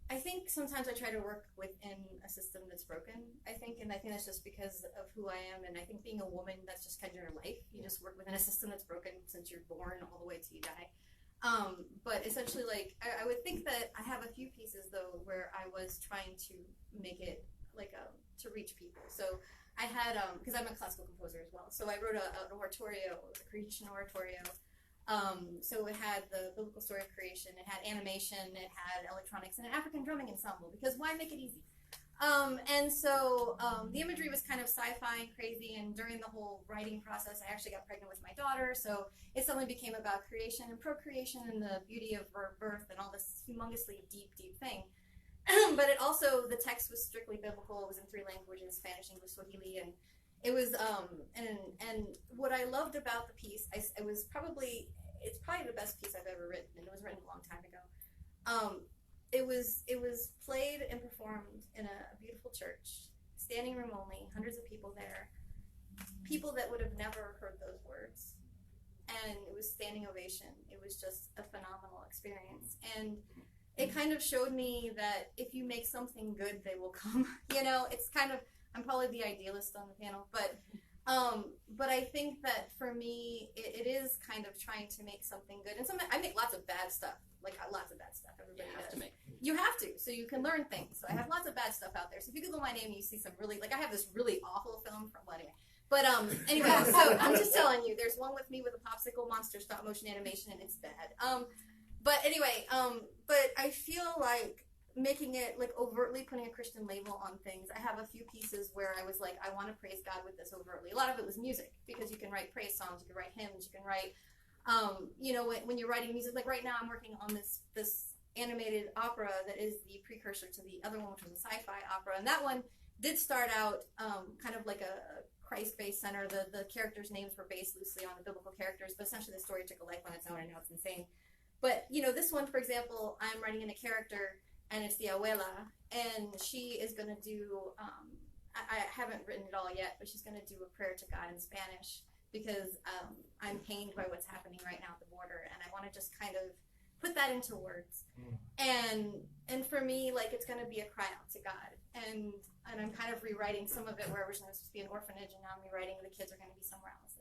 I think sometimes I try to work within a system that's broken, and I think that's just because of who I am, and I think being a woman, that's just kind of your life. You just work within a system that's broken since you're born all the way till you die. But essentially, like, I would think that I have a few pieces, though, where I was trying to make it, like, to reach people. So I had, because I'm a classical composer as well, so I wrote an oratorio, a creation oratorio. So it had the biblical story of creation, it had animation, it had electronics, and an African drumming ensemble, because why make it easy? And so the imagery was kind of sci-fi and crazy, and during the whole writing process, I actually got pregnant with my daughter, so it suddenly became about creation and procreation and the beauty of birth and all this humongously deep, deep thing. But it also, the text was strictly biblical, it was in 3 languages, Spanish, English, Swahili, and it was, and what I loved about the piece, it's probably the best piece I've ever written, and it was written a long time ago. It was played and performed in a beautiful church, standing room only, hundreds of people there, people that would have never heard those words, and it was standing ovation. It was just a phenomenal experience, and it kind of showed me that if you make something good, they will come. You know, it's kind of, I'm probably the idealist on the panel, but I think that for me, it is kind of trying to make something good. And I make lots of bad stuff, like lots of bad stuff. Everybody does. You have to, so you can learn things. So I have lots of bad stuff out there. So if you Google my name, you see some really, like, I have this really awful film from, well, anyway. But anyway, so I'm just telling you, there's one with me with a popsicle monster stop motion animation, and it's bad. But anyway, but I feel like making it, like, overtly putting a Christian label on things. I have a few pieces where I was like, I want to praise God with this overtly. A lot of it was music, because you can write praise songs, you can write hymns, you can write, you know, when you're writing music, like right now I'm working on this animated opera that is the precursor to the other one, which was a sci-fi opera, and that one did start out kind of like a Christ-based center. The characters' names were based loosely on the biblical characters, but essentially the story took a life on its own, and now it's insane. But, you know, this one, for example, I'm writing in a character, and it's the abuela, and she is going to do, I haven't written it all yet, but she's going to do a prayer to God in Spanish, because I'm pained by what's happening right now at the border, and I want to just kind of put that into words. And for me, like, it's going to be a cry out to God, and I'm kind of rewriting some of it where originally it was supposed to be an orphanage, and now I'm rewriting the kids are going to be somewhere else.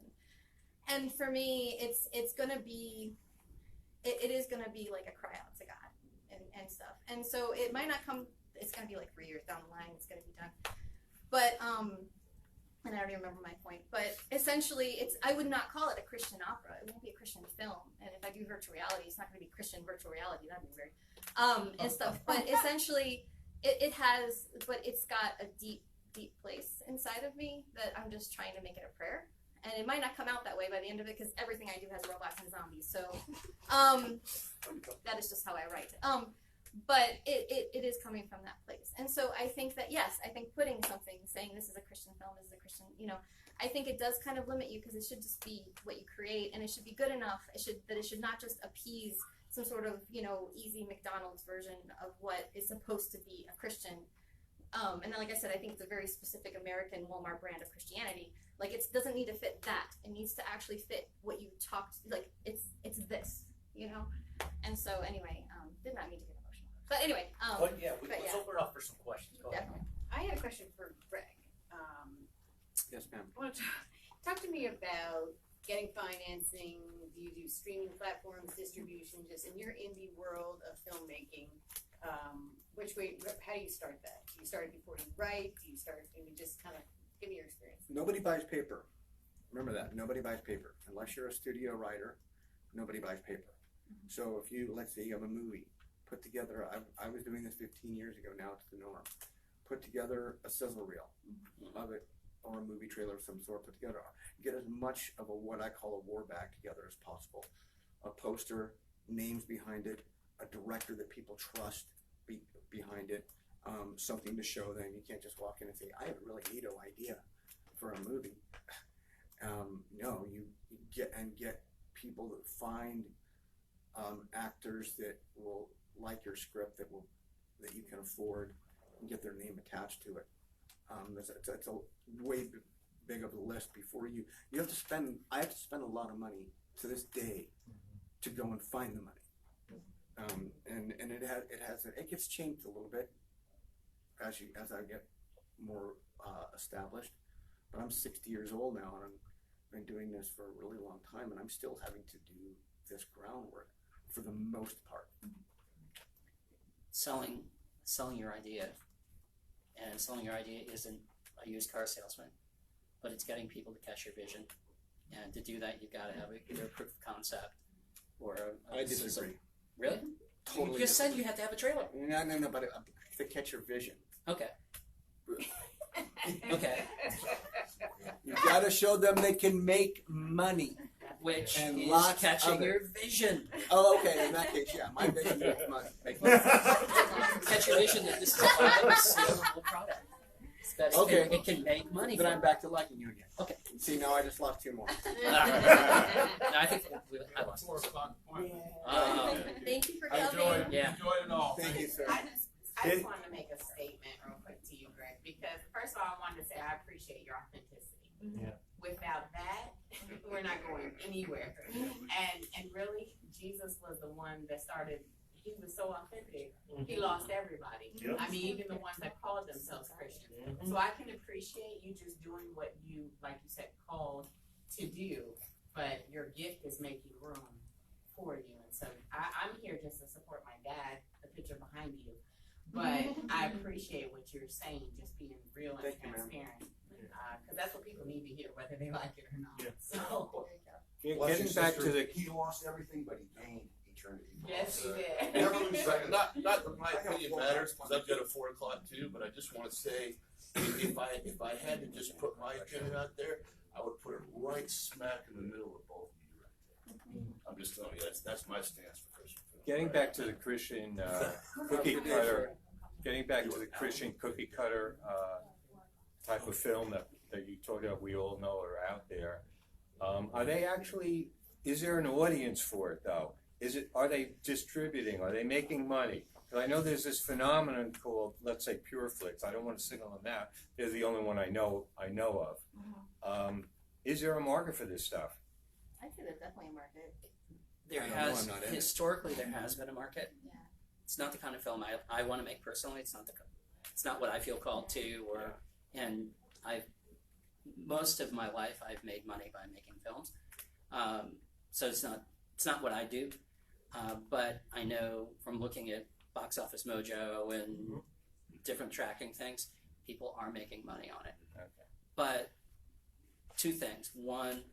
And for me, it's going to be, it is going to be like a cry out to God and stuff. And so it might not come, it's going to be like 3 years down the line, it's going to be done. But, and I already remember my point, but essentially I would not call it a Christian opera. It won't be a Christian film. And if I do virtual reality, it's not going to be Christian virtual reality. That'd be weird. And stuff. But essentially it's got a deep, deep place inside of me that I'm just trying to make it a prayer. and it might not come out that way by the end of it because everything I do has robots and zombies. So, that is just how I write. But it is coming from that place, and so I think that yes, I think putting something saying this is a Christian film, this is a Christian, I think it does kind of limit you because it should just be what you create, and it should be good enough. It should not just appease some sort of easy McDonald's version of what is supposed to be a Christian. And then, like I said, I think it's a very specific American Walmart brand of Christianity. Like, it doesn't need to fit that. It needs to actually fit what you talked. Like, it's this, And so, anyway, did not mean to get emotional. But anyway, But yeah, but let's yeah. open it up for some questions. Go ahead. definitely. I had a question for Greg. Yes, ma'am. I want to talk to me about getting financing. Do you do streaming platforms, distribution, just in your indie world of filmmaking? Which way? How do you start that? Do you start it before you write? Do you start? Just kind of give me your experience. Nobody buys paper. Remember that. Nobody buys paper. Unless you're a studio writer, nobody buys paper. So if let's say you have a movie, put together, I was doing this 15 years ago, now it's the norm. Put together a sizzle reel of it, or a movie trailer of some sort, put together. Get as much of what I call a war bag together as possible. A poster, names behind it, a director that people trust behind it, something to show them. You can't just walk in and say, I have a really neato idea for a movie. No, you get people that find actors that will like your script, that you can afford, and get their name attached to it. It's a way big of a list before you have to spend. I have to spend a lot of money to this day to go and find the money. And it gets changed a little bit as I get more established. But I'm 60 years old now, and I've been doing this for a really long time, and I'm still having to do this groundwork for the most part. Selling your idea, and selling your idea isn't a used car salesman, but it's getting people to catch your vision. And to do that, you've got to have either a proof of concept or I disagree. Really? Totally. You just said you had to have a trailer. No, but to catch your vision. Okay. Okay. You gotta show them they can make money. Which And is lots catching of it. your vision. Oh, okay. In that case, yeah, my vision makes money. Make money. Catch your vision that this is a viable, scalable product. That it can make money. Then I'm back to liking you again. Okay. See, now I just lost two more. No, I think I lost. Thank you for I coming. enjoyed Yeah. it all. Thank you, sir. I just wanted to make a statement real quick to you, Greg, because first of all, I wanted to say I appreciate your authenticity. Yeah. Without that, we're not going anywhere. And really, Jesus was the one that started. He was so authentic. He lost everybody. Yep. I mean, even the ones that called themselves Christians. Mhm. So I can appreciate you just doing what you, like you said, called to do, but your gift is making room for you. And so I'm here just to support my dad, the picture behind you. But I appreciate what you're saying, just being real and Thank you, ma'am. transparent. Because that's what people need to hear, whether they like it or not. Yeah. So, Getting back to he lost everything, but he gained eternity. yes, he did. Never lose sight. Not that my opinion matters, because I've got a 4 o'clock too, but I just want to say, if I had to just put my opinion out there, I would put it right smack in the middle of both of you right there. I'm just telling you, that's my stance for Christian film. Getting back to the Christian cookie cutter, type of film that you talked about, we all know are out there. Are they actually? Is there an audience for it though? Are they distributing? Are they making money? Because I know there's this phenomenon called, let's say, PureFlix. I don't want to signal them out. They're the only one I know of. Is there a market for this stuff? I'd say there's definitely a market. There I don't know, has I'm not in it. historically there has been a market. Yeah. It's not the kind of film I want to make personally. It's not what I feel called to, and most of my life I've made money by making films. So it's not what I do. But I know from looking at Box Office Mojo and different tracking things, people are making money on it. Okay. But two things. One,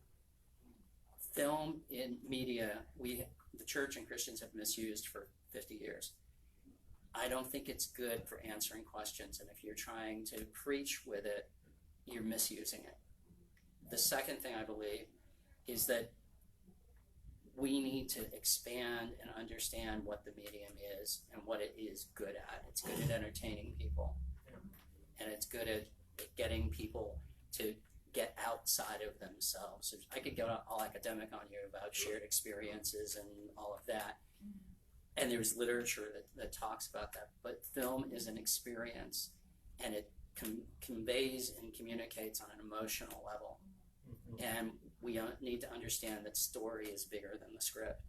film in media, the church and Christians have misused for 50 years. I don't think it's good for answering questions, and if you're trying to preach with it, you're misusing it. the second thing I believe is that we need to expand and understand what the medium is and what it is good at. It's good at entertaining people, and it's good at getting people to get outside of themselves. I could go all academic on you about shared experiences and all of that, and there's literature that talks about that, but film is an experience, and it conveys and communicates on an emotional level. And we need to understand that story is bigger than the script.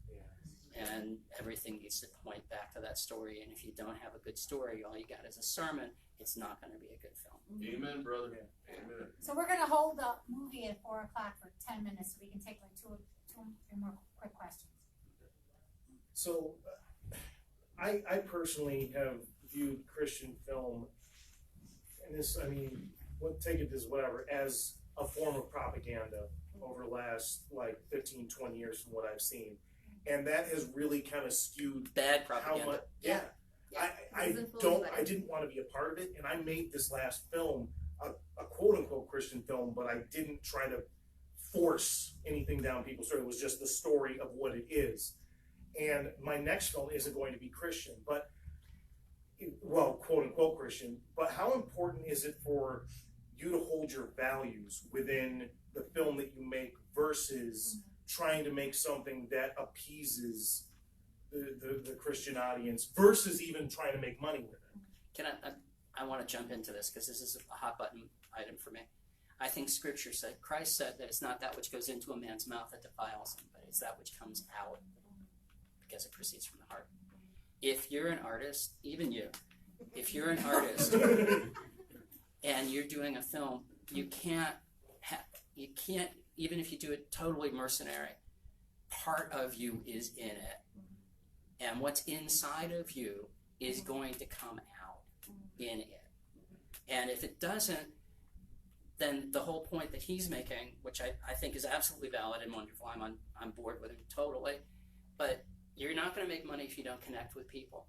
And everything needs to point back to that story. And if you don't have a good story, all you got is a sermon, it's not going to be a good film. Amen, brother. Amen. So we're gonna hold the movie at 4 o'clock for 10 minutes, so we can take like two or three more quick questions. So, I personally have viewed Christian film, and this, I mean, take it as whatever, as a form of propaganda over the last like 15, 20 years from what I've seen. And that has really kind of skewed Bad propaganda. how much, yeah. I didn't want to be a part of it, and I made this last film a quote unquote Christian film, but I didn't try to force anything down people's throat. It was just the story of what it is. And my next film isn't going to be Christian, but, well, quote unquote Christian, but how important is it for you to hold your values within the film that you make versus trying to make something that appeases the Christian audience versus even trying to make money with it? Can I want to jump into this because this is a hot button item for me. I think Scripture said, Christ said that it's not that which goes into a man's mouth that defiles him, but it's that which comes out because it proceeds from the heart. If you're an artist, even you, if you're an artist and you're doing a film, you can't, even if you do it totally mercenary, part of you is in it. And what's inside of you is going to come out in it. And if it doesn't, then the whole point that he's making, which I think is absolutely valid and wonderful, I'm on board with him totally, but you're not going to make money if you don't connect with people.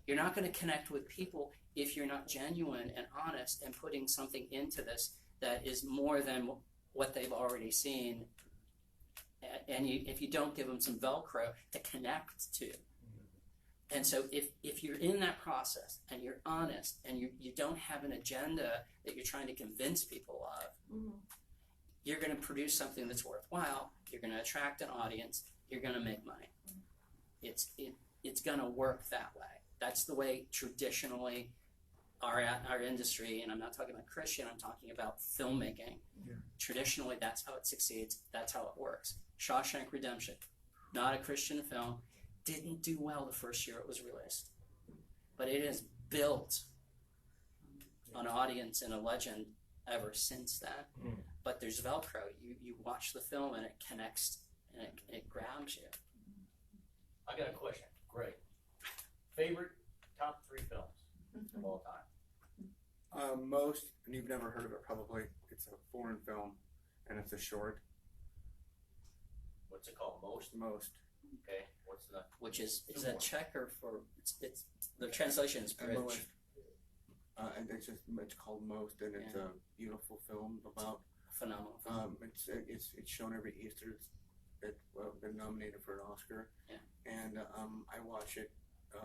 You're not going to connect with people if you're not genuine and honest and putting something into this that is more than what they've already seen. And if you don't give them some Velcro to connect to. And so if you're in that process and you're honest and you don't have an agenda that you're trying to convince people of, you're going to produce something that's worthwhile, you're going to attract an audience, you're going to make money. It's going to work that way. That's the way traditionally our industry, and I'm not talking about Christian, I'm talking about filmmaking. Traditionally, that's how it succeeds, that's how it works. Shawshank Redemption, not a Christian film, didn't do well the first year it was released. But it has built an audience and a legend ever since then. But there's Velcro. You watch the film and it connects and it grabs you. I got a question. Great. Favorite top 3 films of all time? Most, and you've never heard of it probably, it's a foreign film, and it's a short. What's it called? Most? Okay. What's the? Which is that Czech or for it's the translation is British. And it's called Most, and it's a beautiful film about phenomenal. It's shown every Easter. It's been nominated for an Oscar. Yeah. And I watch it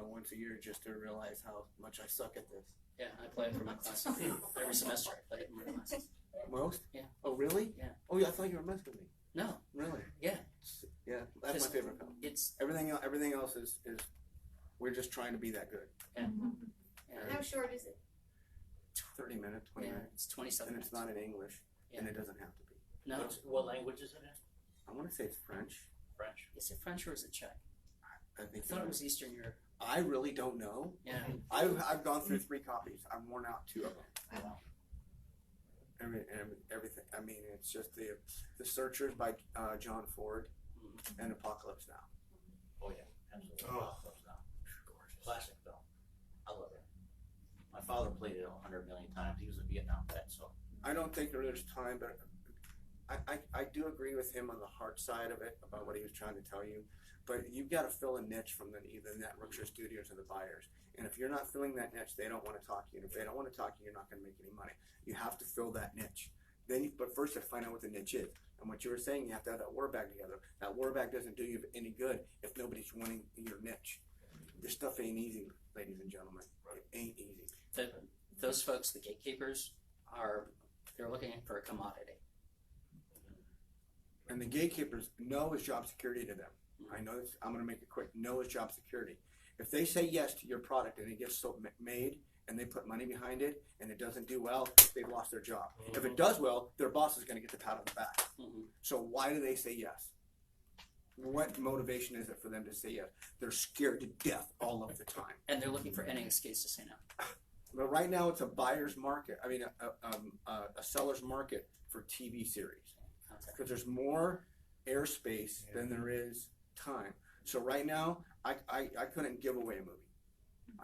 once a year just to realize how much I suck at this. Yeah, I play it for my classes every semester. I play it for my classes. Most? Yeah. Oh, really? Yeah. Oh, yeah. I thought you were messing with me. No. Really? Yeah. Yeah. That's my favorite film. It's everything else is we're just trying to be that good. Yeah. How short is it? 30 minutes, 20 minutes. It's 27 and it's not in English, and it doesn't have to be. No. What language is it in? I want to say it's French. French. Is it French or is it Czech? I think I thought it was Eastern Europe. I really don't know. Yeah. I've gone through 3 copies. I've worn out 2 of them. Wow. Everything. I mean, it's just the Searchers by John Ford and Apocalypse Now. Oh yeah, absolutely. Apocalypse Now. Classic film. I love it. My father played it 100 million times. He was a Vietnam vet, so. I don't think there's time, but I do agree with him on the heart side of it about what he was trying to tell you. But you've got to fill a niche from either the networks or studios or the buyers. And if you're not filling that niche, they don't want to talk to you. And if they don't want to talk to you, you're not going to make any money. You have to fill that niche. But first you have to find out what the niche is. And what you were saying, you have to have that word bag together. That word bag doesn't do you any good if nobody's wanting your niche. This stuff ain't easy, ladies and gentlemen. It ain't easy. Those folks, the gatekeepers, they're looking for a commodity. And the gatekeepers know is job security to them. I know this, I'm going to make it quick. Know is job security. If they say yes to your product and it gets made and they put money behind it and it doesn't do well, they've lost their job. If it does well, their boss is going to get the pat on the back. So why do they say yes? What motivation is it for them to say yes? They're scared to death all of the time. And they're looking for any excuse to say no. But right now it's a buyer's market. I mean, a seller's market for TV series. Because there's more airspace than there is time. So right now, I couldn't give away a movie.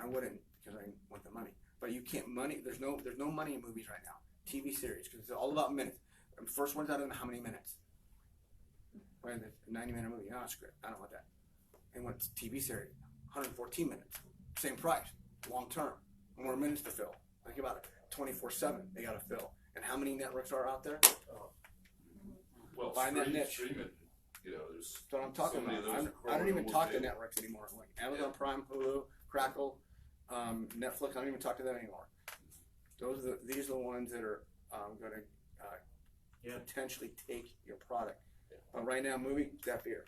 I wouldn't because I want the money. But you can't money. There's no money in movies right now. TV series because it's all about minutes. First one's out in how many minutes? Wait, a 90-minute movie. No, script. I don't want that. And when it's TV series, 114 minutes, same price, long term, more minutes to fill. Think about it. 24/7 they got to fill. And how many networks are out there? Well, Find that niche. streaming, you know, there's That's what I'm talking so many of about. those I don't even growing talk to within. networks anymore. Like Amazon Prime, Hulu, Crackle, Netflix. I don't even talk to them anymore. These are the ones that are going to potentially take your product. But right now, movie, deaf ear.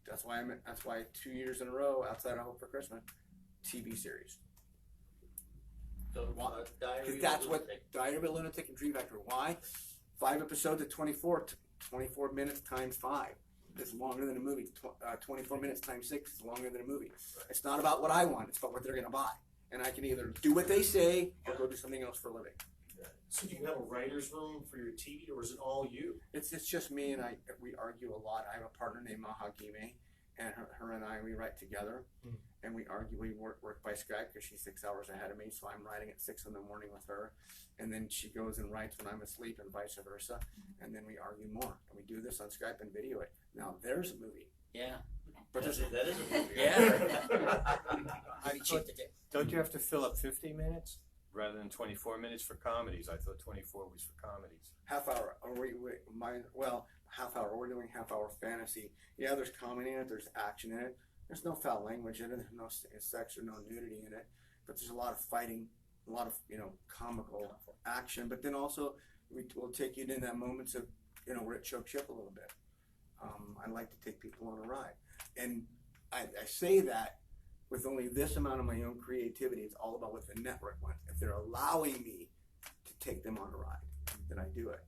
That's why 2 years in a row, outside of Hope for Christmas, TV series. So, Because that's what Diary of a Lunatic and Dream Factory. Why? 5 episodes at 24 minutes times 5. It's longer than a movie. 24 minutes times 6 is longer than a movie. It's not about what I want. It's about what they're going to buy. And I can either do what they say or go do something else for a living. So do you have a writer's room for your TV, or is it all you? It's just me and I. We argue a lot. I have a partner named Maha Gime, and her and I, we write together. And we argue. We work by Skype because she's 6 hours ahead of me. So I'm writing at 6 in the morning with her, and then she goes and writes when I'm asleep, and vice versa. And then we argue more, and we do this on Skype and video it. Now there's a movie. Yeah. But that is a movie. Yeah. Don't you have to fill up 50 minutes rather than 24 minutes for comedies? I thought 24 was for comedies. Half hour. Half hour. We're doing half hour fantasy. Yeah, there's comedy in it. There's action in it. There's no foul language in it. There's no sex or no nudity in it. But there's a lot of fighting, a lot of comical action. But then also we'll take you into that moments of where it chokes you up a little bit. I like to take people on a ride, and I say that with only this amount of my own creativity. It's all about what the network wants. If they're allowing me to take them on a ride, then I do it.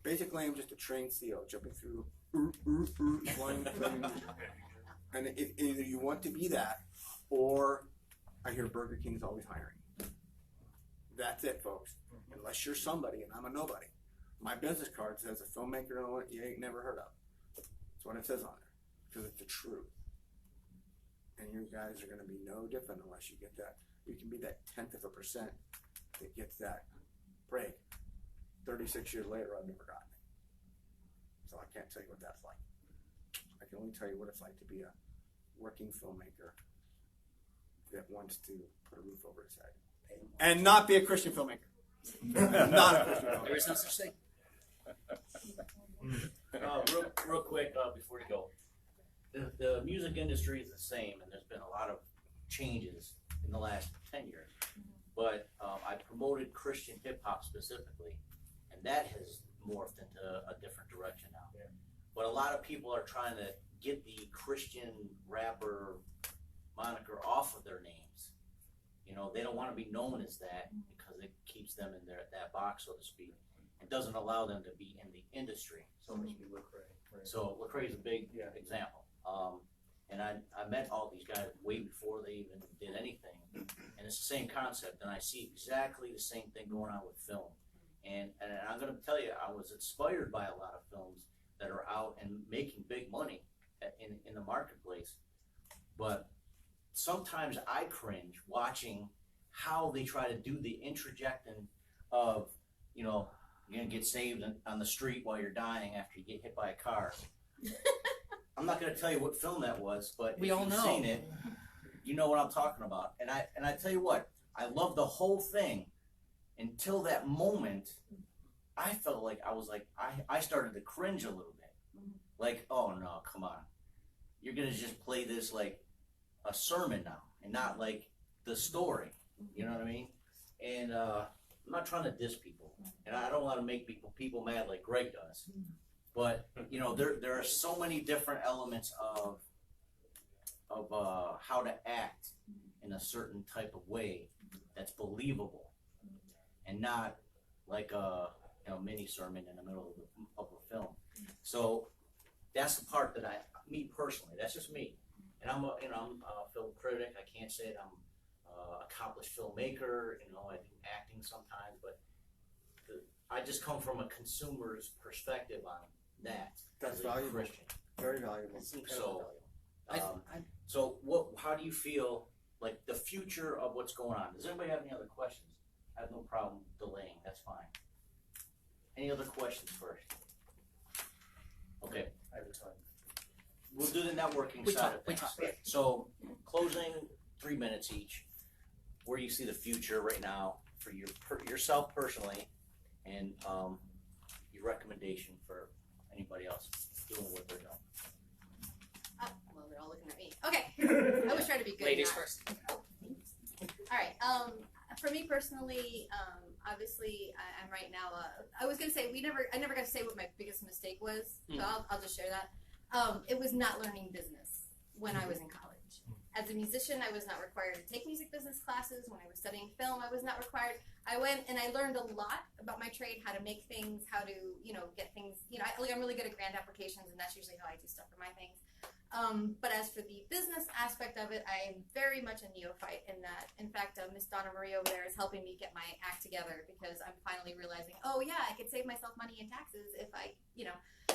Basically, I'm just a trained CEO jumping through flying things. And if either you want to be that, or I hear Burger King's always hiring. That's it, folks. Unless you're somebody and I'm a nobody. My business card says a filmmaker you ain't never heard of. That's what it says on there. Because it's the truth. And you guys are going to be no different unless you get that. You can be that 1/10% that gets that break. 36 years later, I've never gotten it. So I can't tell you what that's like. I can only tell you what it's like to be a working filmmaker that wants to put a roof over his head. And not be a Christian filmmaker. Not a Christian filmmaker. There is no such thing. Real quick before you go, the music industry is the same, and there's been a lot of changes in the last 10 years. But I promoted Christian hip hop specifically, and that has morphed into a different direction now. Yeah. But a lot of people are trying to get the Christian rapper moniker off of their names. They don't want to be known as that because it keeps them in that box, so to speak. It doesn't allow them to be in the industry, so to speak. So Lecrae is a big example. And I met all these guys way before they even did anything. And it's the same concept, and I see exactly the same thing going on with film. And I'm going to tell you, I was inspired by a lot of films that are out and making big money in the marketplace. But sometimes I cringe watching how they try to do the interjecting of, you're going to get saved on the street while you're dying after you get hit by a car. I'm not going to tell you what film that was, but if you've seen it, you know what I'm talking about. And I tell you what, I love the whole thing, until that moment, I felt like I started to cringe a little bit. Like, oh no, come on. You're gonna just play this like a sermon now and not like the story. You know what I mean? And I'm not trying to diss people. And I don't want to make people mad like Greg does. But you know, there are so many different elements of how to act in a certain type of way that's believable, and not like a mini sermon in the middle of a film. So that's the part that me personally, that's just me. And I'm a film critic. I can't say that I'm accomplished filmmaker. I do acting sometimes, but I just come from a consumer's perspective on that. That's as a valuable. Christian. Very valuable. It's incredibly So, valuable. So how do you feel like the future of what's going on? Does anybody have any other questions? I have no problem delaying. That's fine. Any other questions first? Okay, I have a ton. we'll do the networking We side talk- of we things. talk. So, closing 3 minutes each. Where do you see the future right now for yourself personally, and your recommendation for anybody else doing what they're doing? Well, they're all looking at me. Okay. I was trying to be good. Ladies not- first. All right. For me personally, obviously, I'm right now. I was gonna say I never got to say what my biggest mistake was. So I'll just share that. It was not learning business when I was in college. As a musician, I was not required to take music business classes. When I was studying film, I was not required. I went and I learned a lot about my trade, how to make things, how to get things. I'm really good at grant applications, and that's usually how I do stuff for my things. But as for the business aspect of it, I am very much a neophyte in that. In fact, Miss Donna Marie over there is helping me get my act together because I'm finally realizing, oh yeah, I could save myself money in taxes if I,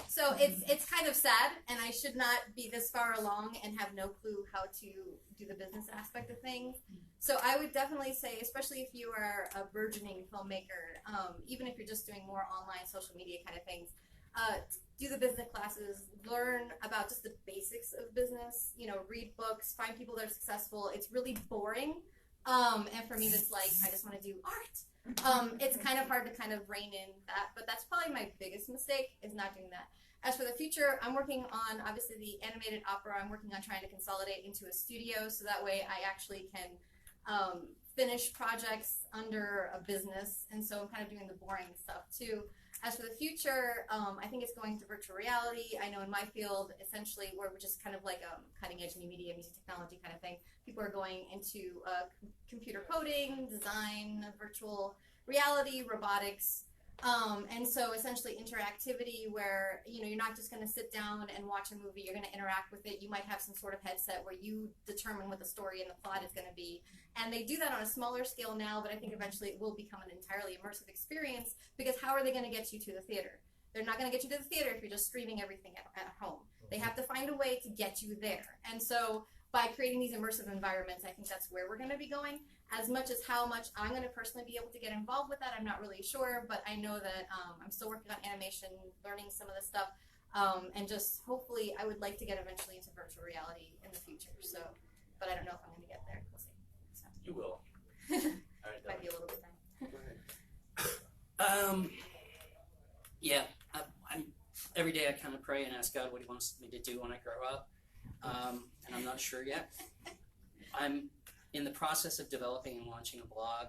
So it's kind of sad, and I should not be this far along and have no clue how to do the business aspect of things. So I would definitely say, especially if you are a burgeoning filmmaker, even if you're just doing more online social media kind of things, do the business classes, learn about just the basics of business, read books, find people that are successful. It's really boring. And for me, that's like, I just want to do art. It's kind of hard to kind of rein in that, but that's probably my biggest mistake is not doing that. As for the future, I'm working on, obviously, the animated opera. I'm working on trying to consolidate into a studio so that way I actually can finish projects under a business. And so I'm kind of doing the boring stuff too. As for the future, I think it's going to virtual reality. I know in my field, essentially, we're just kind of like cutting edge new media, music technology kind of thing. People are going into computer coding, design, virtual reality, robotics. And so essentially interactivity where, you're not just going to sit down and watch a movie, you're going to interact with it. You might have some sort of headset where you determine what the story and the plot is going to be. And they do that on a smaller scale now, but I think eventually it will become an entirely immersive experience because how are they going to get you to the theater? They're not going to get you to the theater if you're just streaming everything at home. They have to find a way to get you there. And so by creating these immersive environments, I think that's where we're going to be going. As much as how much I'm going to personally be able to get involved with that, I'm not really sure, but I know that I'm still working on animation, learning some of the stuff, and just hopefully I would like to get eventually into virtual reality in the future. So, but I don't know if I'm going to get there. We'll see. So. You will. All right, Might be a little bit time. Yeah, I'm every day I kind of pray and ask God what He wants me to do when I grow up, and I'm not sure yet. I'm in the process of developing and launching a blog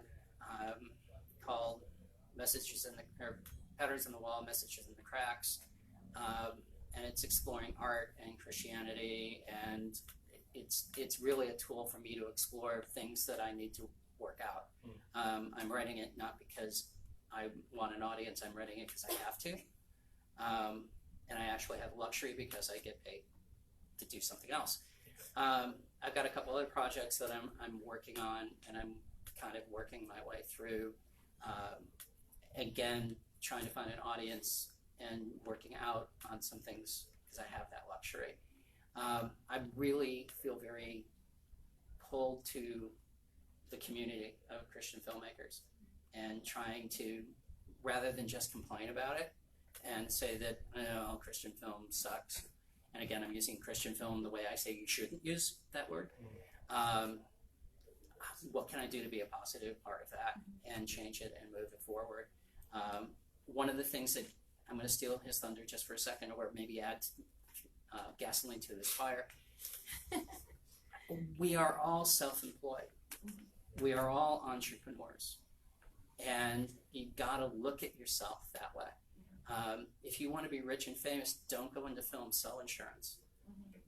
called Patterns in the Wall, Messages in the Cracks, and it's exploring art and Christianity, and it's really a tool for me to explore things that I need to work out. I'm writing it not because I want an audience, I'm writing it because I have to, and I actually have luxury because I get paid to do something else. I've got a couple other projects that I'm working on, and I'm kind of working my way through. Again, trying to find an audience and working out on some things because I have that luxury. I really feel very pulled to the community of Christian filmmakers and trying to, rather than just complain about it and say that, Christian film sucks. And again, I'm using Christian film the way I say you shouldn't use that word. what can I do to be a positive part of that and change it and move it forward? One of the things that I'm going to steal his thunder just for a second, or maybe add gasoline to this fire. We are all self-employed. We are all entrepreneurs. And you gotta look at yourself that way. If you want to be rich and famous, don't go into film, sell insurance.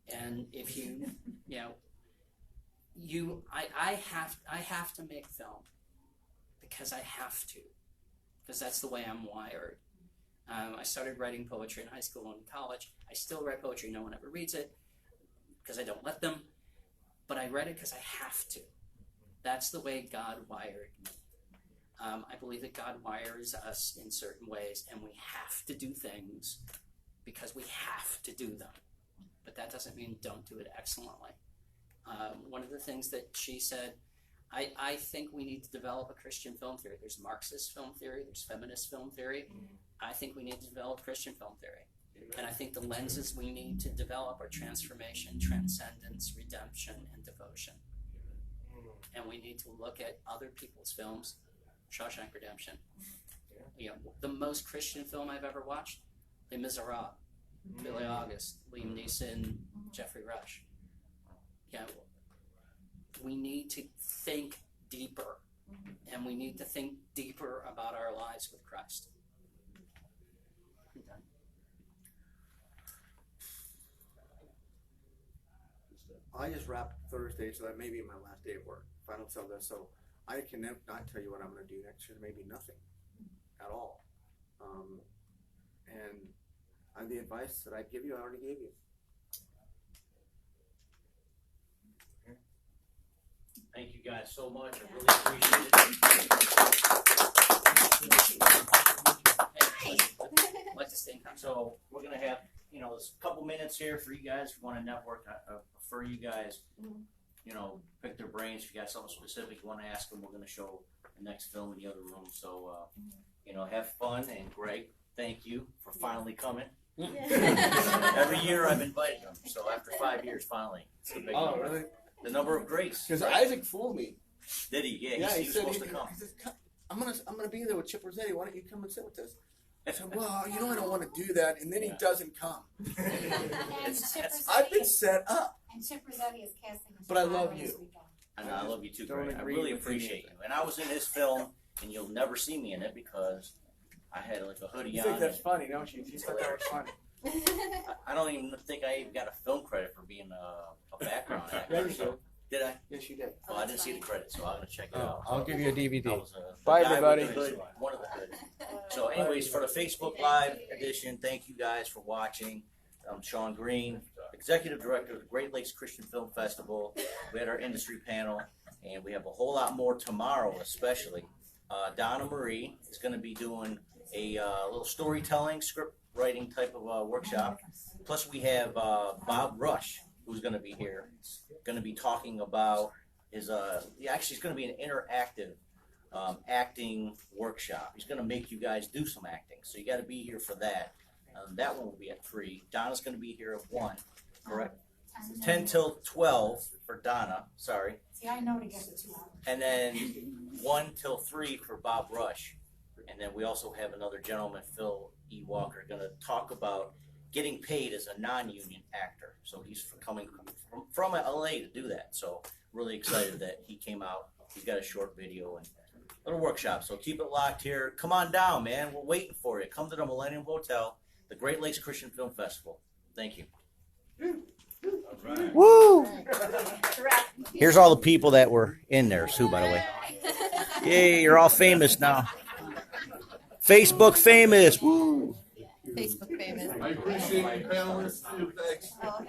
And if you, I have to make film because I have to, because that's the way I'm wired. I started writing poetry in high school and college. I still write poetry. No one ever reads it because I don't let them. But I write it because I have to. That's the way God wired me. I believe that God wires us in certain ways, and we have to do things because we have to do them. But that doesn't mean don't do it excellently. One of the things that she said, I think we need to develop a Christian film theory. There's Marxist film theory, there's feminist film theory. I think we need to develop Christian film theory. And I think the lenses we need to develop are transformation, transcendence, redemption, and devotion. And we need to look at other people's films. Shawshank Redemption. The most Christian film I've ever watched, Les Miserables, Billy August, Liam Neeson, Jeffrey Rush. We need to think deeper, and we need to think deeper about our lives with Christ. I'm done. I just wrapped Thursday, so that may be my last day of work. If I don't sell this, so I can not tell you what I'm going to do next year. Maybe nothing at all. And the advice that I'd give you, I already gave you. Thank you guys so much. I really appreciate it. I'd like to stay in contact. So we're gonna have, there's a couple minutes here for you guys. If you want to network, I prefer you guys, pick their brains. If you got something specific you want to ask them, we're gonna show the next film in the other room. So, have fun. And Greg, thank you for finally coming. Every year I've invited them. So after 5 years, finally, it's the big number. Really? The number of grace. Because Isaac fooled me. Did he? Yeah, he was supposed to come. He said, I'm gonna be there with Chip Rossetti. Why don't you come and sit with us? I said, well, I don't want to do that, and then he doesn't come. And Chip I've been Rossetti, set up. and Chip Rossetti is casting a But I Chicago love this you. weekend. And I love you too, Don't Greg. I agree really with appreciate you. anything. And I was in his film, and you'll never see me in it because I had like a hoodie You on. think that's funny, don't you? You thought that was funny. I don't even think I even got a film credit for being a background actor. Yeah, you did. Did I? Yes, you did. Well, I didn't see the credit, so I'm gonna check it out. I'll give you a I DVD. was, Bye, the guy with everybody. the hood, one of the hood. So, anyways, for the Facebook Live edition, thank you guys for watching. I'm Sean Green, Executive Director of the Great Lakes Christian Film Festival. We had our industry panel, and we have a whole lot more tomorrow, especially. Donna Marie is going to be doing a little storytelling, script writing type of workshop. Plus, we have Bob Rush, who's going to be here, going to be talking about his, actually, it's going to be an interactive acting workshop. He's going to make you guys do some acting, so you got to be here for that. That one will be at 3. Donna's going to be here at 1, correct? 10 till 12 for Donna, sorry. See, I know to get the 2 hours. And then 1 till 3 for Bob Rush. And then we also have another gentleman, Phil E. Walker, going to talk about getting paid as a non-union actor. So he's coming from LA to do that. So really excited that he came out. He's got a short video and a little workshop. So keep it locked here. Come on down, man. We're waiting for you. Come to the Millennium Hotel, the Great Lakes Christian Film Festival. Thank you. All right. Woo! Here's all the people that were in there, too, by the way. Yay, you're all famous now. Facebook famous. Woo! Facebook famous. I appreciate you panelists too, thanks. Oh.